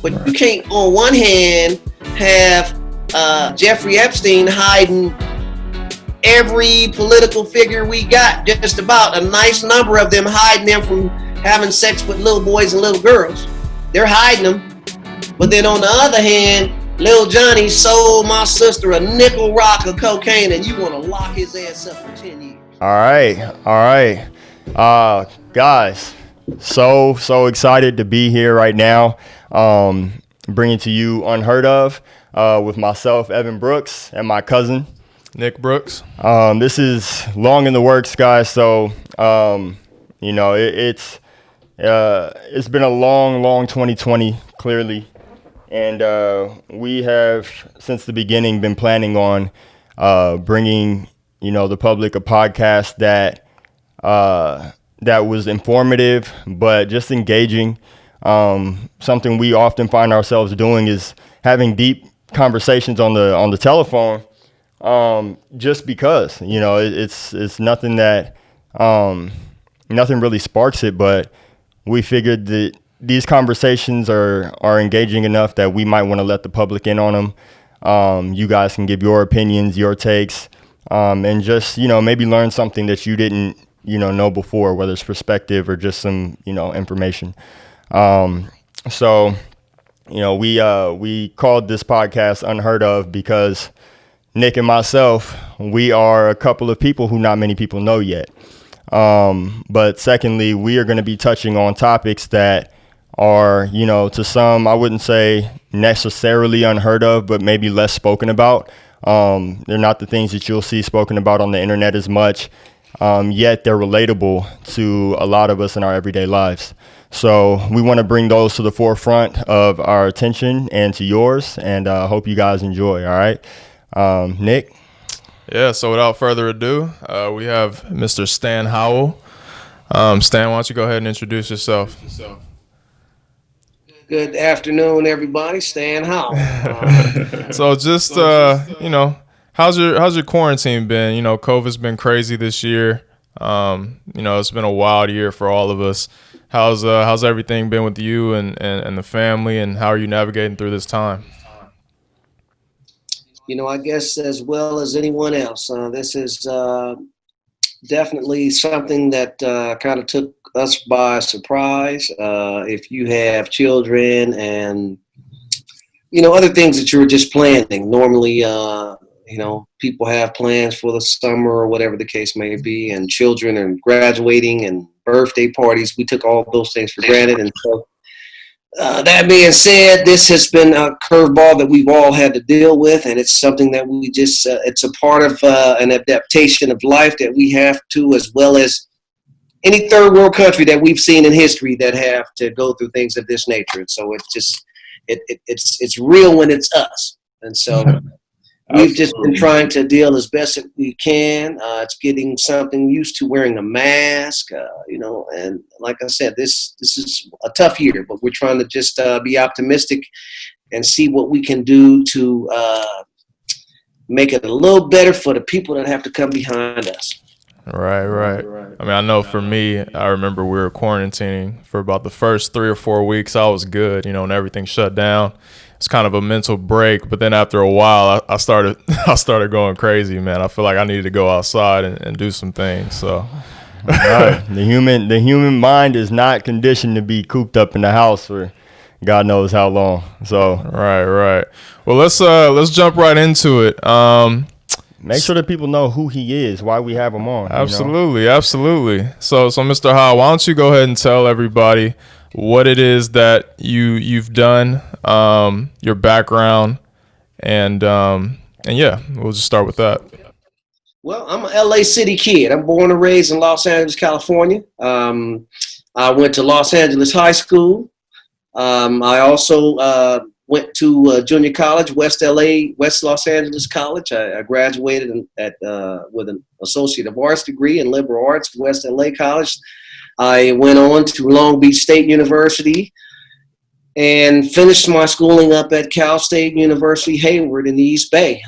But you can't, on one hand, have Jeffrey Epstein hiding every political figure we got, just about a nice number of them, hiding them from having sex with little boys and little girls. They're hiding them. But then on the other hand, Lil Johnny sold my sister a nickel rock of cocaine, and you want to lock his ass up for 10 years. All right. Guys, so excited to be here right now. Bringing to you Unheard of with myself, Evan Brooks, and my cousin, Nick Brooks. This is long in the works, guys. So, it's been a long 2020, clearly. And we have, since the beginning, been planning on bringing, the public a podcast that was informative, but just engaging. Something we often find ourselves doing is having deep conversations on the telephone, just because, it's nothing that, nothing really sparks it, but we figured that these conversations are engaging enough that we might want to let the public in on them. You guys can give your opinions, your takes, and just, maybe learn something that you didn't, know before, whether it's perspective or just some, information. So, we called this podcast Unheard of because Nick and myself, we are a couple of people who not many people know yet. But secondly, we are going to be touching on topics that are, to some, I wouldn't say necessarily unheard of, but maybe less spoken about. They're not the things that you'll see spoken about on the internet as much, yet they're relatable to a lot of us in our everyday lives. So we want to bring those to the forefront of our attention and to yours, and hope you guys enjoy. All right. Nick? Yeah, so without further ado, we have Mr. Stan Howell. Stan, why don't you go ahead and introduce yourself? Good afternoon, everybody. Stan Howell. So just, how's your quarantine been? COVID's been crazy this year. It's been a wild year for all of us. How's everything been with you and the family, and how are you navigating through this time? I guess as well as anyone else, this is definitely something that kind of took us by surprise. If you have children and, other things that you were just planning, normally, people have plans for the summer or whatever the case may be, and children and graduating and birthday parties, we took all those things for granted. And so that being said, this has been a curveball that we've all had to deal with, and it's something that we just, it's a part of an adaptation of life that we have to, as well as any third world country that we've seen in history that have to go through things of this nature. And so it's just, it's real when it's us. And so we've just been trying to deal as best as we can. It's getting something used to wearing a mask, and like I said, this is a tough year, but we're trying to just be optimistic and see what we can do to make it a little better for the people that have to come behind us. Right. I mean, I know for me, I remember we were quarantining for about the first 3 or 4 weeks. I was good, and everything shut down. It's kind of a mental break, but then after a while, I started going crazy, man. I feel like I needed to go outside and do some things. So, right. The human mind is not conditioned to be cooped up in the house for God knows how long. So, right. Well, let's jump right into it. Make sure that people know who he is, why we have him on. Absolutely. So Mr. Howell, why don't you go ahead and tell everybody what it is that you've done, your background, and yeah, we'll just start with that. Well, I'm an LA City kid. I'm born and raised in Los Angeles, California. I went to Los Angeles High School. I also went to junior college, West Los Angeles College. I graduated with an Associate of Arts degree in Liberal Arts, West LA College. I went on to Long Beach State University and finished my schooling up at Cal State University, Hayward in the East Bay.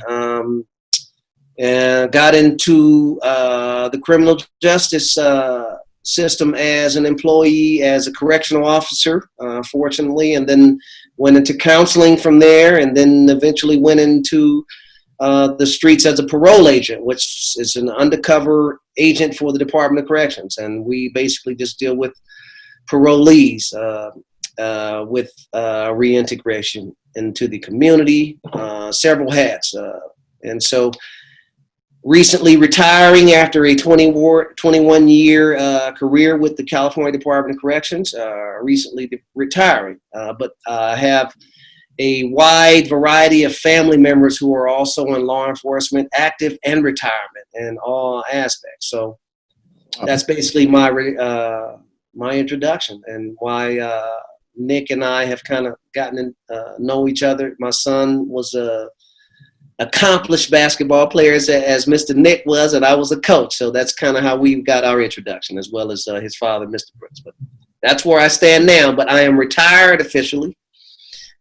And got into the criminal justice system as an employee, as a correctional officer, fortunately, and then went into counseling from there, and then eventually went into the streets as a parole agent, which is an undercover agent for the Department of Corrections. And we basically just deal with parolees with reintegration into the community, several hats. And so recently retiring after a 21-year career with the California Department of Corrections, recently retiring, but I have a wide variety of family members who are also in law enforcement, active and retirement in all aspects. So that's basically my introduction, and why Nick and I have kind of gotten to know each other. My son was a accomplished basketball player as Mr. Nick was, and I was a coach. So that's kind of how we got our introduction, as well as his father, Mr. Brooks. But that's where I stand now. But I am retired officially,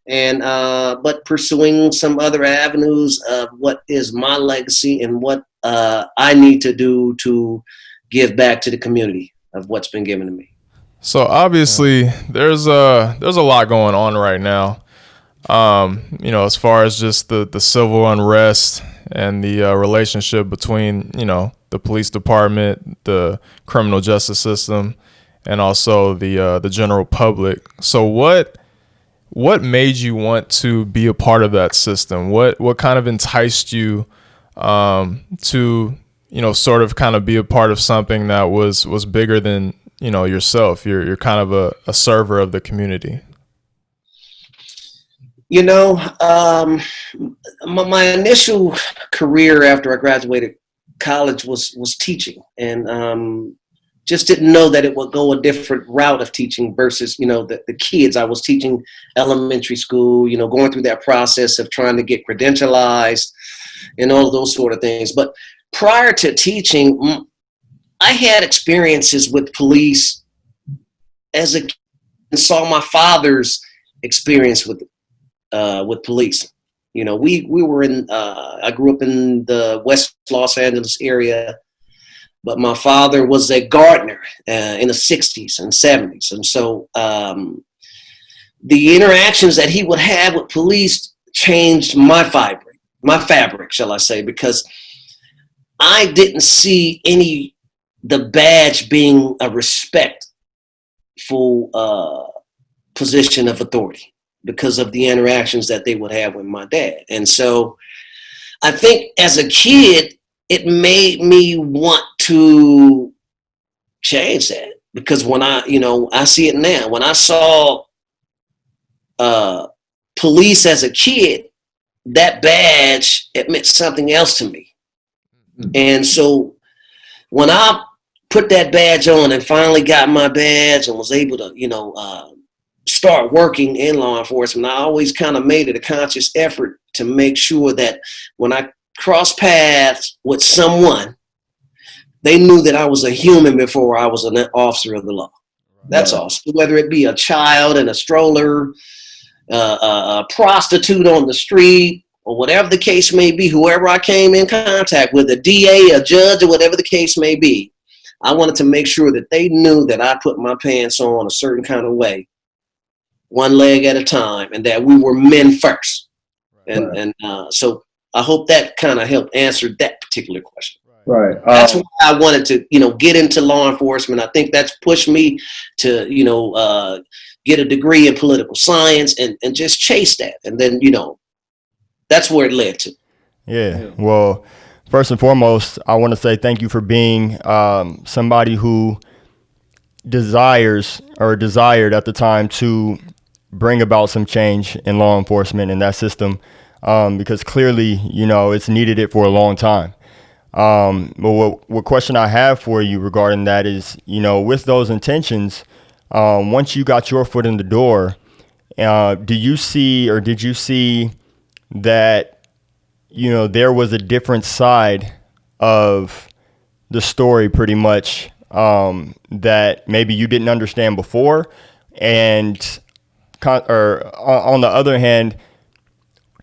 and but pursuing some other avenues of what is my legacy and what I need to do to give back to the community of what's been given to me. So obviously there's a lot going on right now. As far as just the civil unrest and the relationship between, the police department, the criminal justice system, and also the general public. So what made you want to be a part of that system? What kind of enticed you to, sort of kind of be a part of something that was bigger than, yourself? You're kind of a server of the community. My initial career after I graduated college was teaching, and just didn't know that it would go a different route of teaching versus, the kids. I was teaching elementary school, going through that process of trying to get credentialized and all of those sort of things. But prior to teaching, I had experiences with police as a kid, and saw my father's experience with police. We were in, I grew up in the West Los Angeles area, but my father was a gardener in the 60s and 70s. And so the interactions that he would have with police changed my fabric, shall I say, because I didn't see the badge being a respectful position of authority, because of the interactions that they would have with my dad. And so I think as a kid, it made me want to change that, because when I see it now, when I saw police as a kid, that badge, it meant something else to me. And so when I put that badge on and finally got my badge and was able to, start working in law enforcement, I always kind of made it a conscious effort to make sure that when I crossed paths with someone, they knew that I was a human before I was an officer of the law. That's all. So whether it be a child in a stroller, a prostitute on the street, or whatever the case may be, whoever I came in contact with, a DA, a judge, or whatever the case may be, I wanted to make sure that they knew that I put my pants on a certain kind of way, one leg at a time, and that we were men first. And so I hope that kind of helped answer that particular question. Right. That's why I wanted to, get into law enforcement. I think that's pushed me to, get a degree in political science and just chase that. And then, that's where it led to. Yeah. Well, first and foremost, I want to say thank you for being somebody who desired at the time to bring about some change in law enforcement and that system, because clearly, it's needed it for a long time. But what question I have for you regarding that is, with those intentions, once you got your foot in the door, did you see that, there was a different side of the story pretty much, that maybe you didn't understand before? And on the other hand,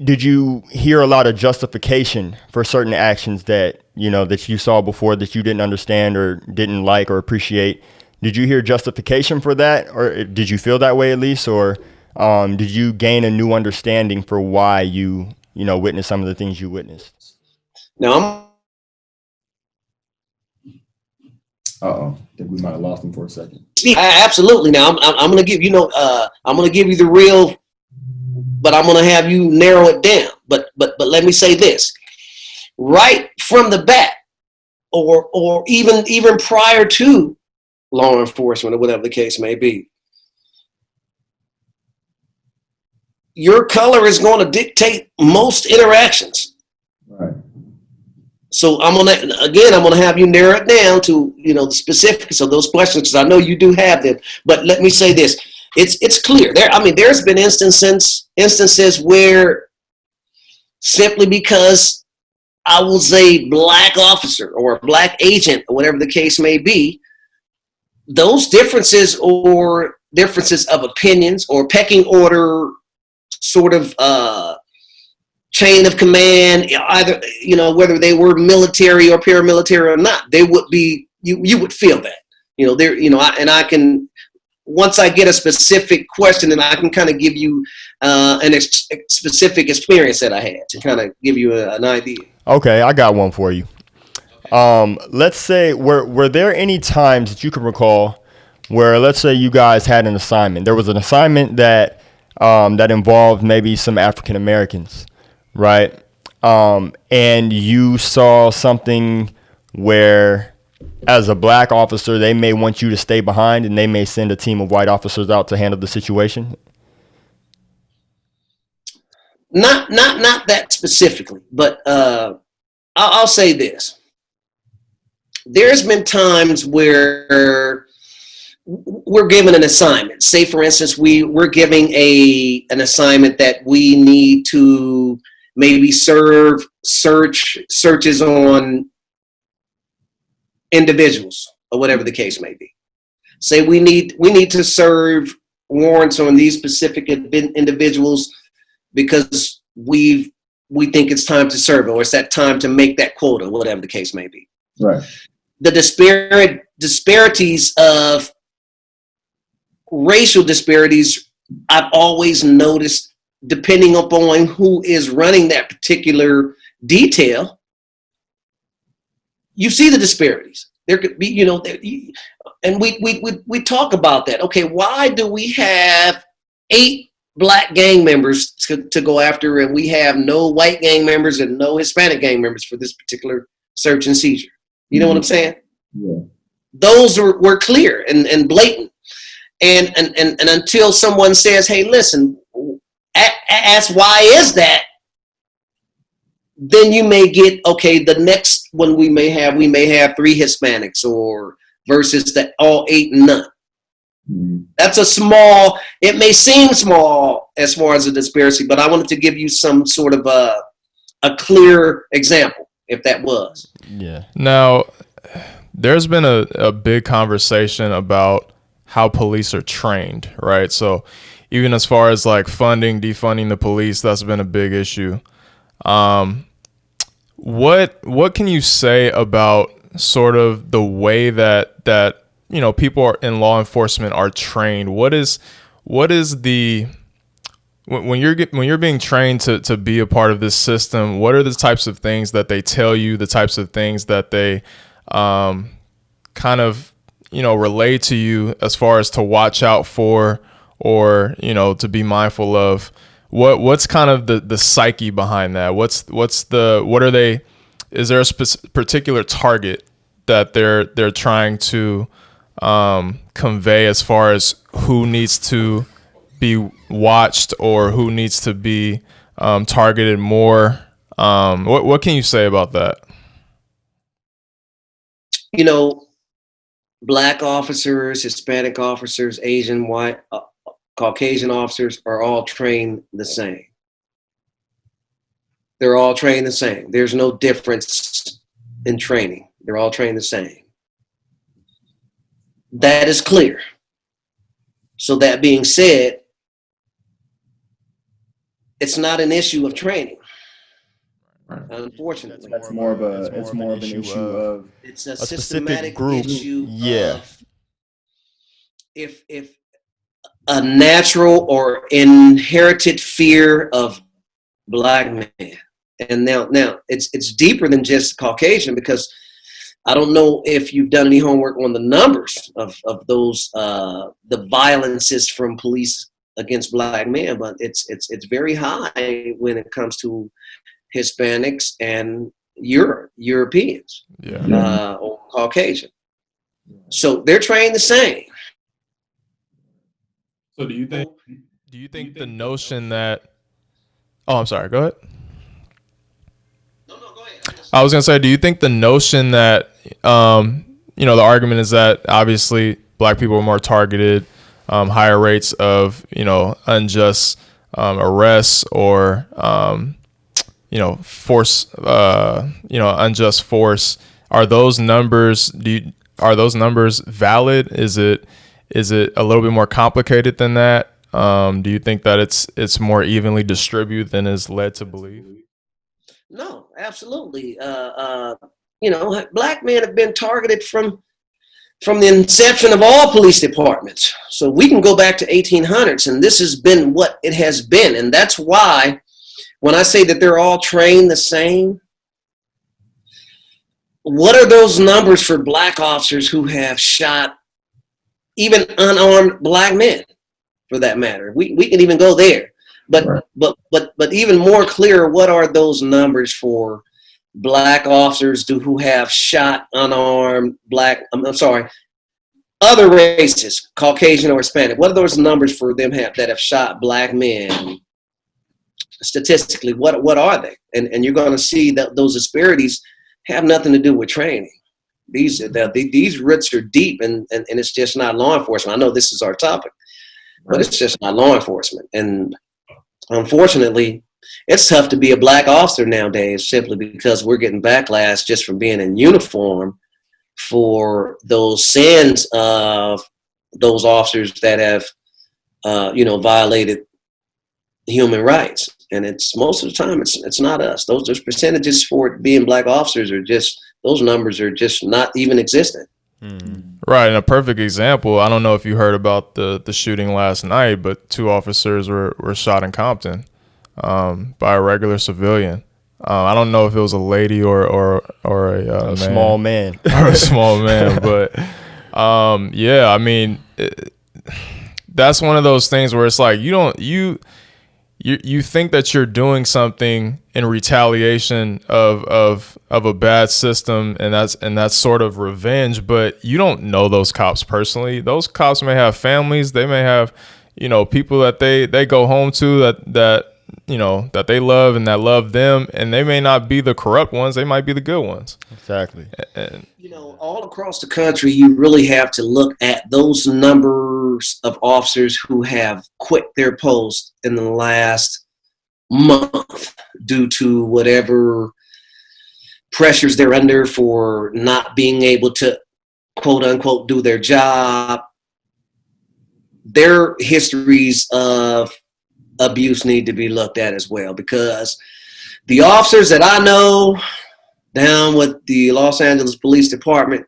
did you hear a lot of justification for certain actions that you saw before that you didn't understand or didn't like or appreciate? Did you hear justification for that, or did you feel that way at least, or did you gain a new understanding for why you witnessed some of the things you witnessed? Now, I think we might have lost him for a second. Absolutely. Now, I'm going to give I'm going to give you the real, but I'm going to have you narrow it down. But let me say this: right from the bat, or even prior to law enforcement or whatever the case may be, your color is going to dictate most interactions. Right. So I'm gonna have you narrow it down to the specifics of those questions, because I know you do have them. But let me say this: it's clear there. I mean, there's been instances where simply because I was a black officer or a black agent or whatever the case may be, those differences or differences of opinions or pecking order sort of chain of command, either whether they were military or paramilitary or not, they would be you would feel that I can, once I get a specific question, and I can kind of give you specific experience that I had to kind of give you an idea. Okay, I got one for you. Let's say, were there any times that you can recall where, let's say, you guys had an assignment? There was an assignment that involved maybe some African Americans, right? And you saw something where, as a black officer, they may want you to stay behind, and they may send a team of white officers out to handle the situation. Not that specifically, but I'll say this: there's been times where we're given an assignment. Say, for instance, we're giving an assignment that we need to maybe searches on individuals or whatever the case may be. Say we need to serve warrants on these specific individuals because we think it's time to serve, or it's that time to make that quota, whatever the case may be. Right. The disparities of racial disparities, I've always noticed, depending upon who is running that particular detail, you see the disparities. There could be, and we talk about that. Okay, why do we have 8 black gang members to go after, and we have no white gang members and no Hispanic gang members for this particular search and seizure? You know what I'm saying? Yeah. Those were clear and blatant. And until someone says, hey, listen, ask why is that, then you may get, okay, the next one we may have 3 Hispanics, or versus that all 8 and none. Mm-hmm. That's it may seem small as far as a disparity, but I wanted to give you some sort of a clear example, if that was. Yeah. Now, there's been a big conversation about how police are trained, right? So even as far as like defunding the police, that's been a big issue. What can you say about sort of the way that people in law enforcement are trained? What is the when you're being trained to be a part of this system, what are the types of things that they tell you, the types of things that they kind of relay to you as far as to watch out for, or to be mindful of? What's kind of the psyche behind that? Is there a particular target that they're trying to convey as far as who needs to be watched or who needs to be targeted more? What can you say about that? Black officers, Hispanic officers, Asian, white, Caucasian officers are all trained the same. They're all trained the same. There's no difference in training. They're all trained the same. That is clear. So that being said, it's not an issue of training. Unfortunately, it's more of an issue of it's a specific systematic group. issue. Yeah. if a natural or inherited fear of black men, and now it's deeper than just Caucasian, because I don't know if you've done any homework on the numbers of those the violences from police against black men, but it's very high when it comes to Hispanics and Europeans, or Caucasian. So they're trained the same. So do you think the notion that I'm sorry, go ahead. No, go ahead. I was gonna say, do you think the notion that the argument is that obviously black people are more targeted, higher rates of unjust arrests or force unjust force, are those numbers valid? Is it a little bit more complicated than that? Do you think that it's more evenly distributed than is led to believe? No, absolutely. Black men have been targeted from the inception of all police departments. So we can go back to 1800s, and this has been what it has been. And that's why when I say that they're all trained the same, what are those numbers for black officers who have shot even unarmed black men, for that matter? We can even go there. But right. but even more clear, what are those numbers for black officers who have shot unarmed other races, Caucasian or Hispanic? What are those numbers for them that have shot black men? Statistically, what are they? And you're going to see that those disparities have nothing to do with training. These roots are deep, and it's just not law enforcement. I know this is our topic, but it's just not law enforcement. And unfortunately, it's tough to be a black officer nowadays, simply because we're getting backlash just from being in uniform for those sins of those officers that have, violated human rights. And it's most of the time it's not us. Those percentages for being black officers are just, those numbers are just not even existent. Right. And a perfect example, I don't know if you heard about the shooting last night, but 2 officers were shot in Compton by a regular civilian. I don't know if it was a lady or a small man or a small man, but I mean, that's one of those things where it's like you think that you're doing something in retaliation of a bad system, and that's sort of revenge, but you don't know those cops personally. Those cops may have families, they may have people that they go home to that they love and that love them, and they may not be the corrupt ones, they might be the good ones. Exactly. And all across the country, you really have to look at those numbers of officers who have quit their post in the last month due to whatever pressures they're under for not being able to, quote unquote, do their job. Their histories of abuse need to be looked at as well, because the officers that I know down with the Los Angeles Police Department,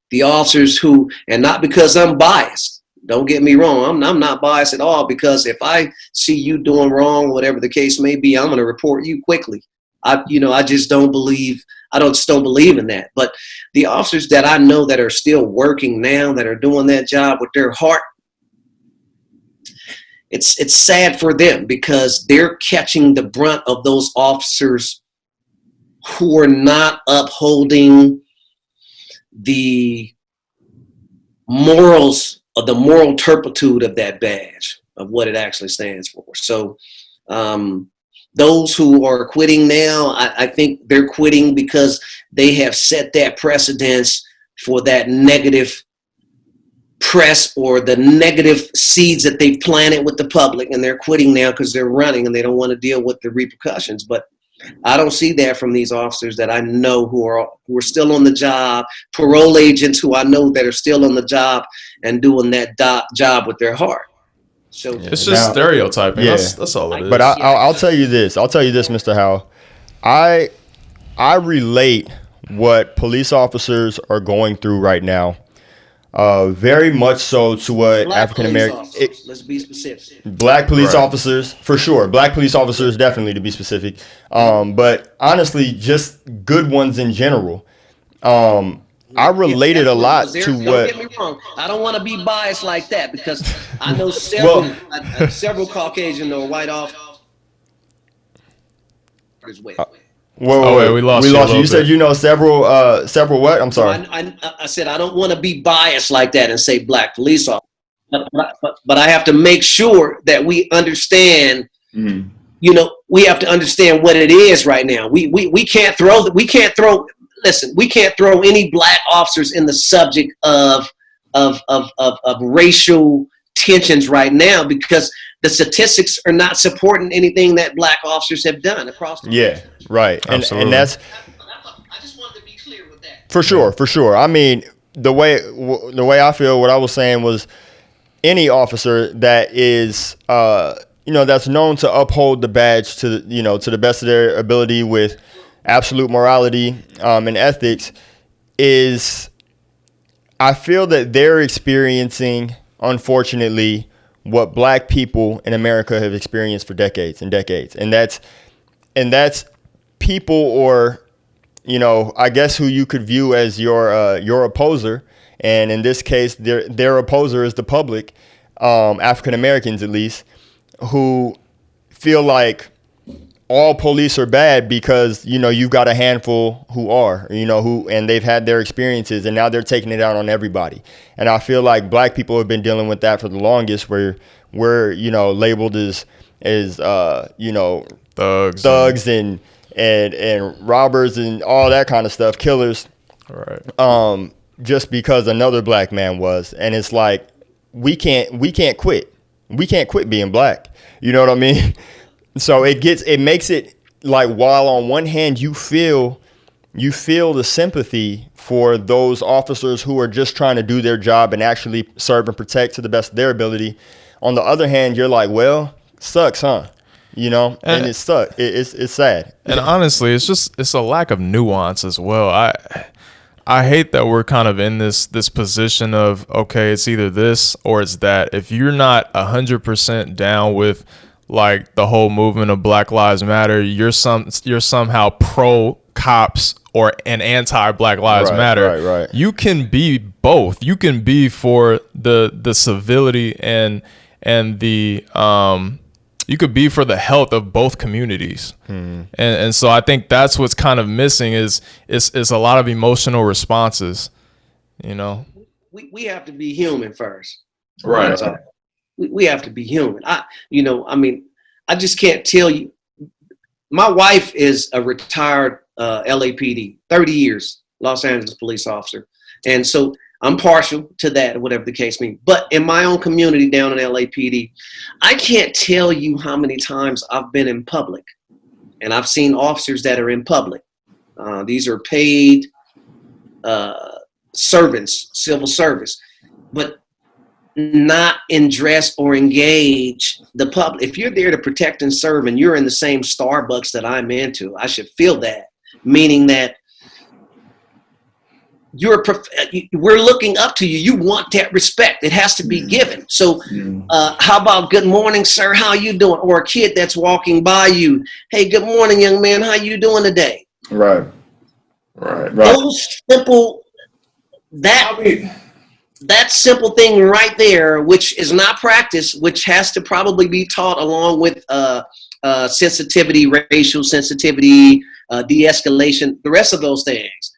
the officers who, and not because I'm biased, don't get me wrong, I'm not biased at all, because if I see you doing wrong, whatever the case may be, I'm going to report you quickly. I just don't believe in that. But the officers that I know that are still working now, that are doing that job with their heart, it's sad for them, because they're catching the brunt of those officers who are not upholding the morals of the moral turpitude of that badge, of what it actually stands for. So those who are quitting now, I think they're quitting because they have set that precedence for that negative press or the negative seeds that they've planted with the public, and they're quitting now because they're running and they don't want to deal with the repercussions. But I don't see that from these officers that I know who are still on the job, parole agents who I know that are still on the job and doing that job with their heart. So it's just stereotyping. Yeah. That's all it is. But I'll tell you this. Mr. Howell. I relate what police officers are going through right now very much so to what Black African police American. officers. Let's be specific. Black police Right. officers, for sure. Black police officers, definitely, to be specific. But honestly, just good ones in general. I related a lot to Don't what. get me wrong. I don't want to be biased like that because I know several Caucasian or white officers as well. Oh, wait, we lost you a little You said bit. you know several what? I'm So sorry. I said I don't want to be biased like that and say black police officers, but I have to make sure that we understand. Mhm. You know, we have to understand what it is right now. We can't throw. Listen, we can't throw any black officers in the subject of racial tensions right now because the statistics are not supporting anything that black officers have done across the Yeah, right. Absolutely. And that's I just wanted to be clear with that. for sure. I mean, the way I feel, what I was saying was any officer that is that's known to uphold the badge to the best of their ability with absolute morality and ethics is, I feel that they're experiencing, unfortunately, what black people in America have experienced for decades and decades. And that's people, or, I guess who you could view as your opposer. And in this case, their opposer is the public, African Americans at least, who feel like all police are bad because, you've got a handful who are, and they've had their experiences and now they're taking it out on everybody. And I feel like black people have been dealing with that for the longest, where we're, labeled as thugs and robbers and all that kind of stuff, killers. Right. Just because another black man was. And it's like, we can't quit. We can't quit being black. You know what I mean? So it makes it like, while on one hand you feel the sympathy for those officers who are just trying to do their job and actually serve and protect to the best of their ability. On the other hand, you're like, well, sucks, huh? And it sucks. It's sad. And honestly, it's a lack of nuance as well. I hate that we're kind of in this position of, okay, it's either this or it's that. If you're not 100% down with like the whole movement of Black Lives Matter, you're somehow pro cops or an anti Black Lives Matter. Right. You can be both. You can be for the civility and the you could be for the health of both communities. And so I think that's what's kind of missing is a lot of emotional responses, We have to be human first. Right. We have to be human. I just can't tell you. My wife is a retired LAPD, 30 years, Los Angeles police officer. And so I'm partial to that, whatever the case may be. But in my own community down in LAPD, I can't tell you how many times I've been in public and I've seen officers that are in public. These are paid servants, civil service, but not in dress or engage the public. If you're there to protect and serve and you're in the same Starbucks that I'm into, I should feel that, meaning that we're looking up to you. You want that respect. It has to be given. So how about good morning, sir? How you doing? Or a kid that's walking by you. Hey, good morning, young man. How you doing today? Right. Those simple, that simple thing right there, which is not practiced, which has to probably be taught along with sensitivity, racial sensitivity, de-escalation, the rest of those things.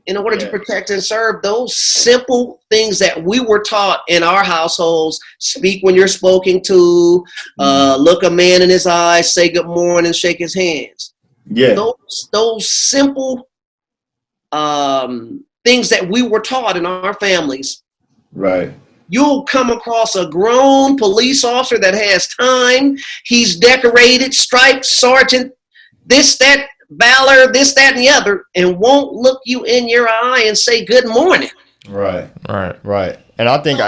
In order to protect and serve, those simple things that we were taught in our households: speak when you're spoken to, look a man in his eyes, say good morning, shake his hands. Yeah. Those simple things that we were taught in our families. Right. You'll come across a grown police officer that has time. He's decorated, striped, sergeant, this, that, valor, this, that, and the other, and won't look you in your eye and say good morning. Right. And I think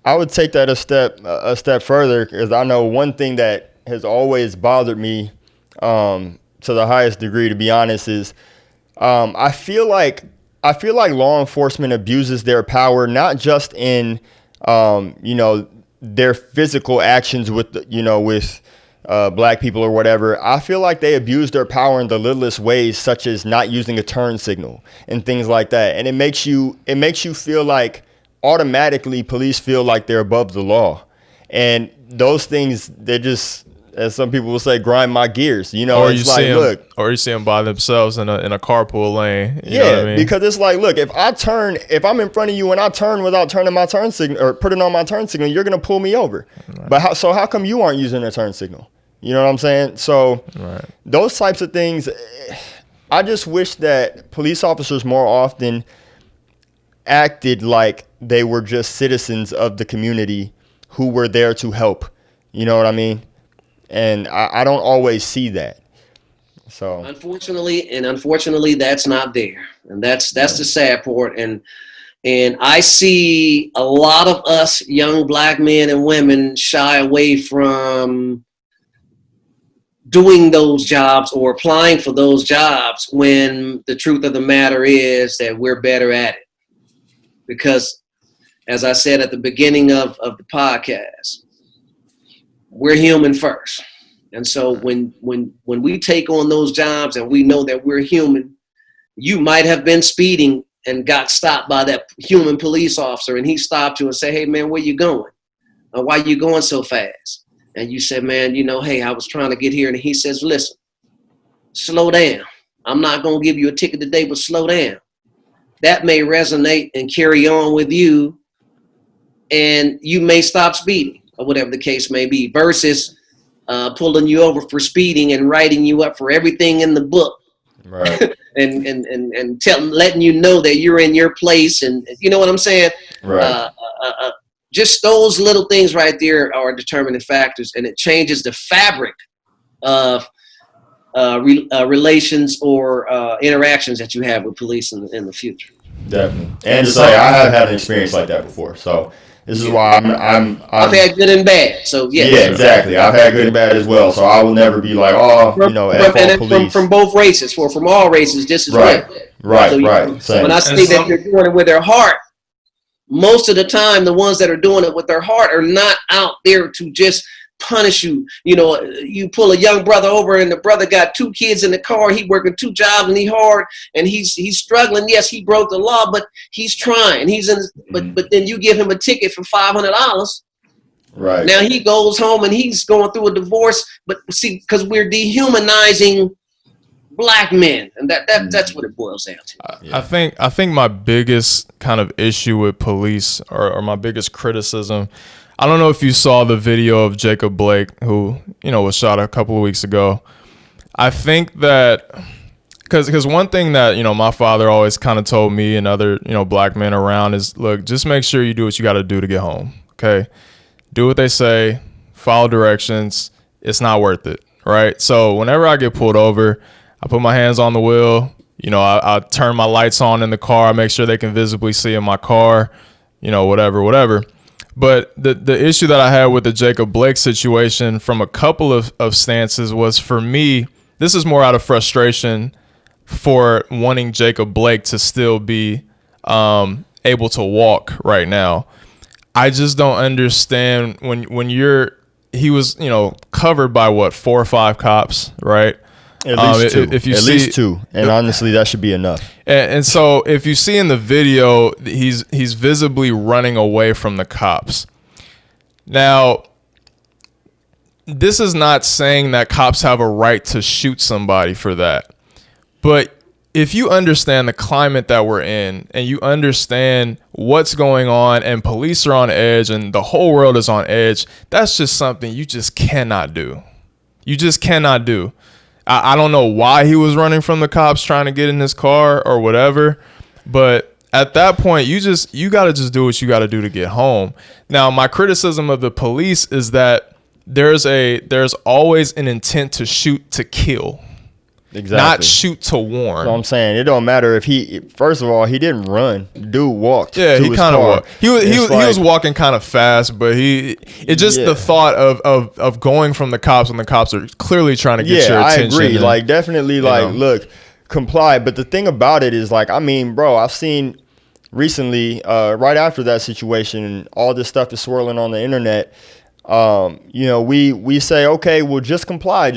I would take that a step further, because I know one thing that has always bothered me to the highest degree, to be honest, is I feel like I feel like law enforcement abuses their power, not just in, their physical actions with, with black people or whatever. I feel like they abuse their power in the littlest ways, such as not using a turn signal and things like that. And it makes you feel like automatically police feel like they're above the law. And those things, they just, as some people will say, grind my gears. Or it's like, look, or you see them by themselves in a carpool lane. You know yeah, what I mean? because it's like, look, if I'm in front of you and I turn without turning my turn signal or putting on my turn signal, you're gonna pull me over. Right. But how come you aren't using a turn signal? You know what I'm saying? So those types of things, I just wish that police officers more often acted like they were just citizens of the community who were there to help. You know what I mean? And I don't always see that. So unfortunately, that's not there, and that's the sad part. And I see a lot of us young black men and women shy away from doing those jobs or applying for those jobs when the truth of the matter is that we're better at it. Because, as I said at the beginning of the podcast, we're human first. And so when we take on those jobs and we know that we're human, you might have been speeding and got stopped by that human police officer, and he stopped you and said, "Hey man, where you going? Why you going so fast?" And you said, "Man, hey, I was trying to get here." And he says, "Listen, slow down. I'm not going to give you a ticket today, but slow down." That may resonate and carry on with you, and you may stop speeding or whatever the case may be, versus pulling you over for speeding and writing you up for everything in the book, right? and letting you know that you're in your place, and you know what I'm saying, right? Just those little things right there are determining factors, and it changes the fabric of relations or interactions that you have with police in the future. Definitely, and to say I have had an experience like that before, so. This is why I've had good and bad. So yeah. Yeah, exactly. I've had good and bad as well. So I will never be like, from both races, from all races, just as well. Right. When I say that you're doing it with their heart, most of the time, the ones that are doing it with their heart are not out there to just punish you. You pull a young brother over, and the brother got 2 kids in the car. He working 2 jobs, and he hard, and he's struggling. Yes, he broke the law, but he's trying. But then you give him a ticket for $500. Right. Now he goes home and he's going through a divorce. But see, because we're dehumanizing black men, and that's what it boils down to. I think my biggest kind of issue with police, or my biggest criticism, I don't know if you saw the video of Jacob Blake, who, was shot a couple of weeks ago. I think that because one thing that, my father always kind of told me and other, black men around is, look, just make sure you do what you got to do to get home. Okay. Do what they say, follow directions. It's not worth it. Right. So whenever I get pulled over, I put my hands on the wheel. I turn my lights on in the car. I make sure they can visibly see in my car, whatever. But the issue that I had with the Jacob Blake situation from a couple of stances was, for me, this is more out of frustration for wanting Jacob Blake to still be able to walk right now. I just don't understand when he was, covered by 4 or 5 cops, right? At least 2. If you At least 2. And honestly, that should be enough. And so if you see in the video, he's visibly running away from the cops. Now, this is not saying that cops have a right to shoot somebody for that. But if you understand the climate that we're in, and you understand what's going on, and police are on edge and the whole world is on edge, that's just something you just cannot do. You just cannot do. I don't know why he was running from the cops trying to get in his car or whatever, but at that point, you got to just do what you got to do to get home. Now, my criticism of the police is that there's always an intent to shoot to kill. Exactly. Not shoot to warn. So I'm saying it don't matter if first of all, he didn't run. Dude walked. Yeah, he kind of walked. He was walking kind of fast, but the thought of going from the cops when the cops are clearly trying to get your attention. I agree. Definitely look, comply. But the thing about it is, like, I mean, bro, I've seen recently, right after that situation, all this stuff is swirling on the internet. You know, we say, okay, well, just comply.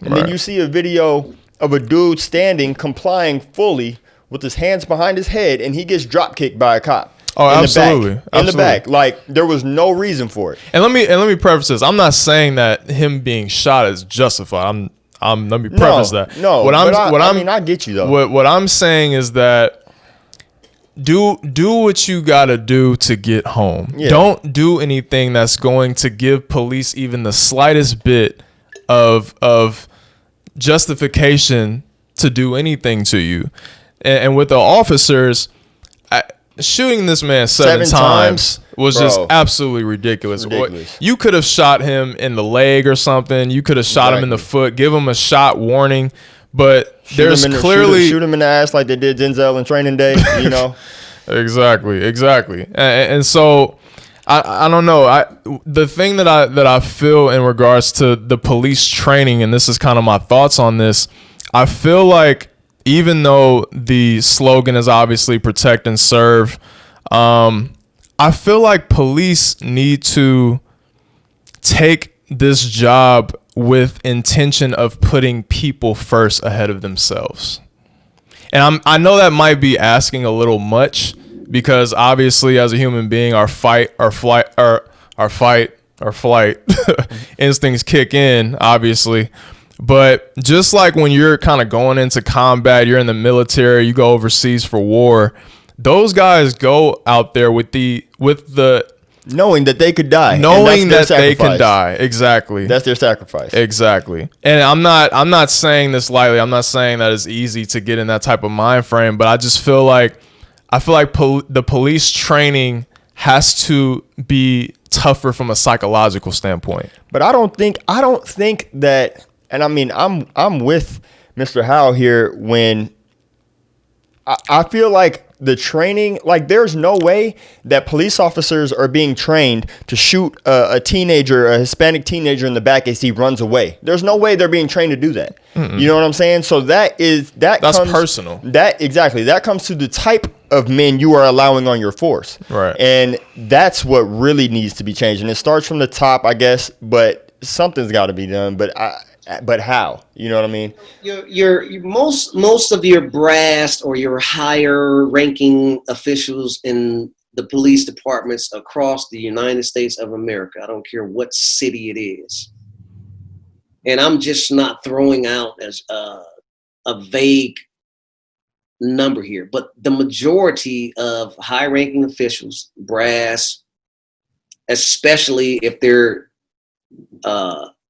And then you see a video of a dude standing, complying fully with his hands behind his head, and he gets drop kicked by a cop. Oh, absolutely. In the back. Like, there was no reason for it. And let me preface this. I'm not saying that him being shot is justified. Let me preface that. No, I get you though. What I'm saying is that do what you gotta do to get home. Yeah. Don't do anything that's going to give police even the slightest bit of justification to do anything to you. And with the officers, shooting this man seven times was just absolutely ridiculous. You could have shot him in the leg or something. You could have shot him in the foot, give him a shot warning. But there's clearly shoot him in the ass like they did Denzel in Training Day, you know. Exactly. And so I don't know. The thing that I feel in regards to the police training, and this is kind of my thoughts on this, I feel like even though the slogan is obviously protect and serve, I feel like police need to take this job with intention of putting people first ahead of themselves. And I know that might be asking a little much, because obviously as a human being, our fight or flight instincts kick in, obviously. But just like when you're kind of going into combat, you're in the military, you go overseas for war, those guys go out there with the knowing that they could die. Knowing that they can die. Exactly. That's their sacrifice. Exactly. And I'm not saying this lightly. I'm not saying that it's easy to get in that type of mind frame, but I just feel like the police training has to be tougher from a psychological standpoint. But I don't think that, and I mean, I'm with Mr. Howell here when I feel like the training, like there's no way that police officers are being trained to shoot a Hispanic teenager in the back as he runs away. There's no way they're being trained to do that. Mm-mm. You know what I'm saying? So that's personal. That comes to the type of men you are allowing on your force. Right. And that's what really needs to be changed. And it starts from the top, I guess, but something's got to be done. But how? You know what I mean? Your most of your brass or your higher ranking officials in the police departments across the United States of America, I don't care what city it is, and I'm just not throwing out as a vague number here, but the majority of high ranking officials, brass, especially if they're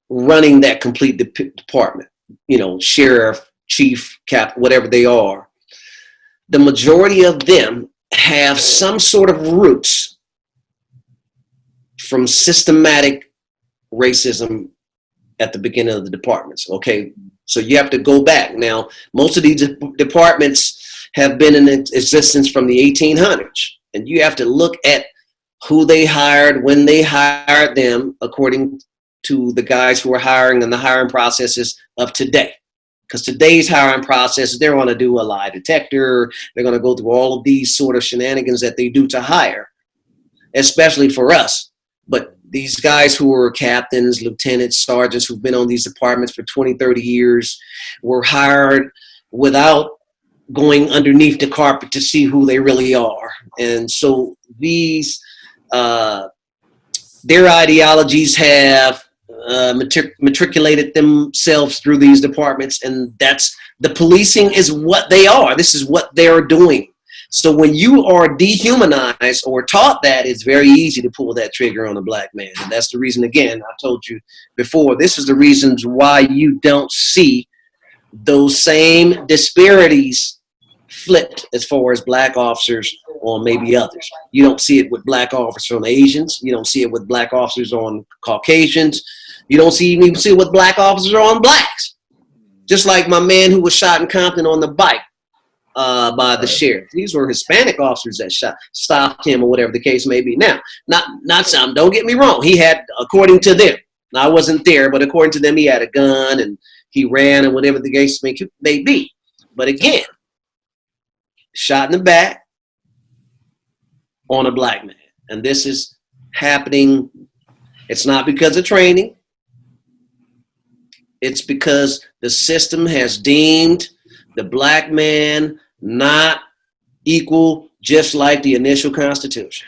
running that complete department, you know, sheriff, chief, cap, whatever they are, the majority of them have some sort of roots from systematic racism at the beginning of the departments. Okay, so you have to go back. Now, most of these departments have been in existence from the 1800s, and you have to look at who they hired, when they hired them, according to the guys who are hiring and the hiring processes of today. Because today's hiring process, they're going to do a lie detector. They're going to go through all of these sort of shenanigans that they do to hire, especially for us. But these guys who are captains, lieutenants, sergeants who've been on these departments for 20, 30 years were hired without going underneath the carpet to see who they really are. And so these, their ideologies have matriculated themselves through these departments, and that's the policing is what they are. This is what they're doing. So when you are dehumanized or taught that, it's very easy to pull that trigger on a black man. And that's the reason, again, I told you before, this is the reasons why you don't see those same disparities flipped as far as black officers on maybe others. You don't see it with black officers on Asians. You don't see it with black officers on Caucasians. You don't even see it with black officers on blacks. Just like my man who was shot in Compton on the bike by the sheriff. These were Hispanic officers that stopped him or whatever the case may be. Now, not some, don't get me wrong. He had, according to them, I wasn't there, but according to them, he had a gun and he ran and whatever the case may be. But again, shot in the back on a black man. And this is happening. It's not because of training. It's because the system has deemed the black man not equal, just like the initial Constitution.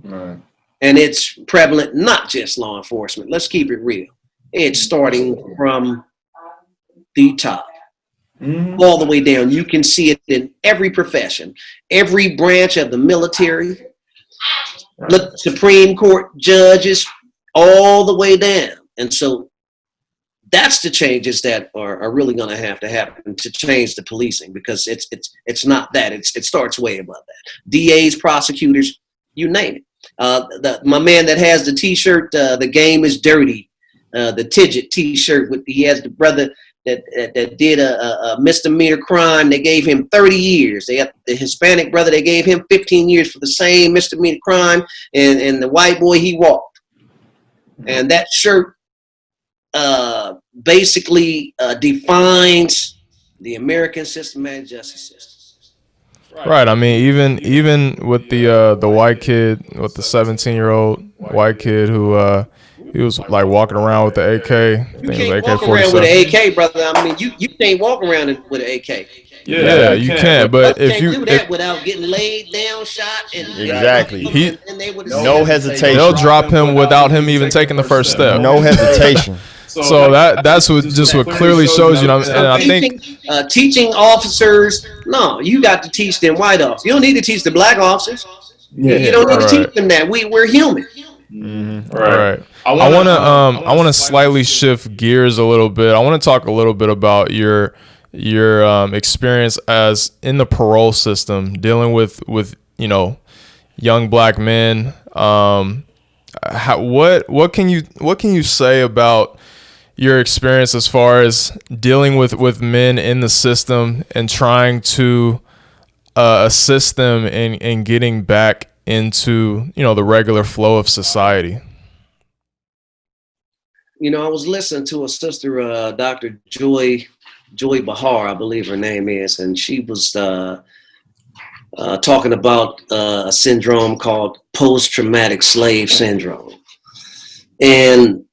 Right. And it's prevalent, not just law enforcement. Let's keep it real. It's starting from the top, all the way down. You can see it in every profession, every branch of the military, look, Supreme Court judges, all the way down. And so that's the changes that are really going to happen to change the policing, because it's not that. It starts way above that. DAs, prosecutors, you name it. My man that has the T-shirt, "The Game is Dirty," the Tidget T-shirt, he has the brother that did a misdemeanor crime. They gave him 30 years. They have the Hispanic brother. They gave him 15 years for the same misdemeanor crime, and the white boy, he walked. And that shirt basically defines the American systematic justice system. Right. I mean, even with the white kid, with the 17-year-old white kid who he was like walking around with the AK. You can't walk around with an AK, brother. I mean, you can't walk around with an AK. Yeah, you can't. But if you do that without getting laid down, shot, and exactly, and they would no hesitation. They'll drop him without him even taking the first step. No hesitation. So that's what clearly shows you. And I think teaching officers, no, you got to teach them white officers. You don't need to teach the black officers. You don't need to teach them that. We're human. Right. I want to slightly shift gears a little bit. I want to talk a little bit about your experience as in the parole system, dealing with young black men. What can you say about your experience as far as dealing with men in the system and trying to assist them in getting back into the regular flow of society? I was listening to a sister, Dr. Joy Behar, I believe her name is, and she was talking about a syndrome called post-traumatic slave syndrome. And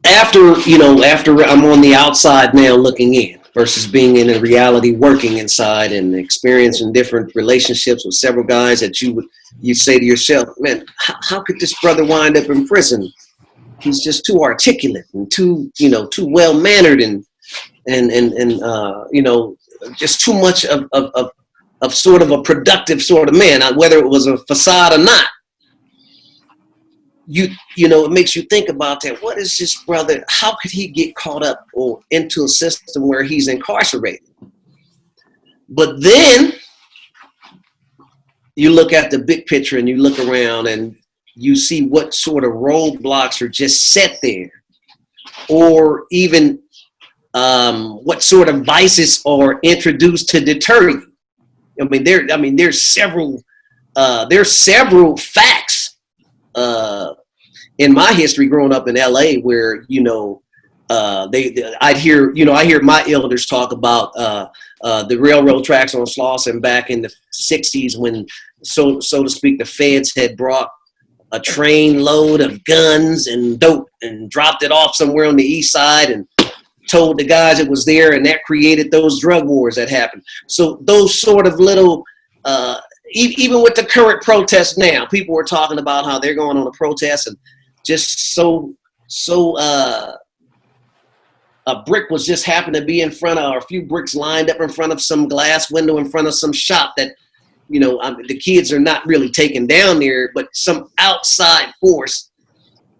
after I'm on the outside now looking in versus being in a reality working inside and experiencing different relationships with several guys that you say to yourself, man, how could this brother wind up in prison? He's just too articulate and too well mannered and just too much of sort of a productive sort of man, whether it was a facade or not. It makes you think about that. What is this brother? How could he get caught up or into a system where he's incarcerated? But then you look at the big picture and you look around and you see what sort of roadblocks are just set there, or even what sort of vices are introduced to deter you. There's several facts in my history growing up in LA where I hear my elders talk about the railroad tracks on Slauson back in the 60s when, so to speak, the feds had brought a train load of guns and dope and dropped it off somewhere on the east side and told the guys it was there, and that created those drug wars that happened. So those sort of little, even with the current protests now, people were talking about how they're going on a protest and just a brick was just happened to be in front of, or a few bricks lined up in front of some glass window in front of some shop that, the kids are not really taken down there, but some outside force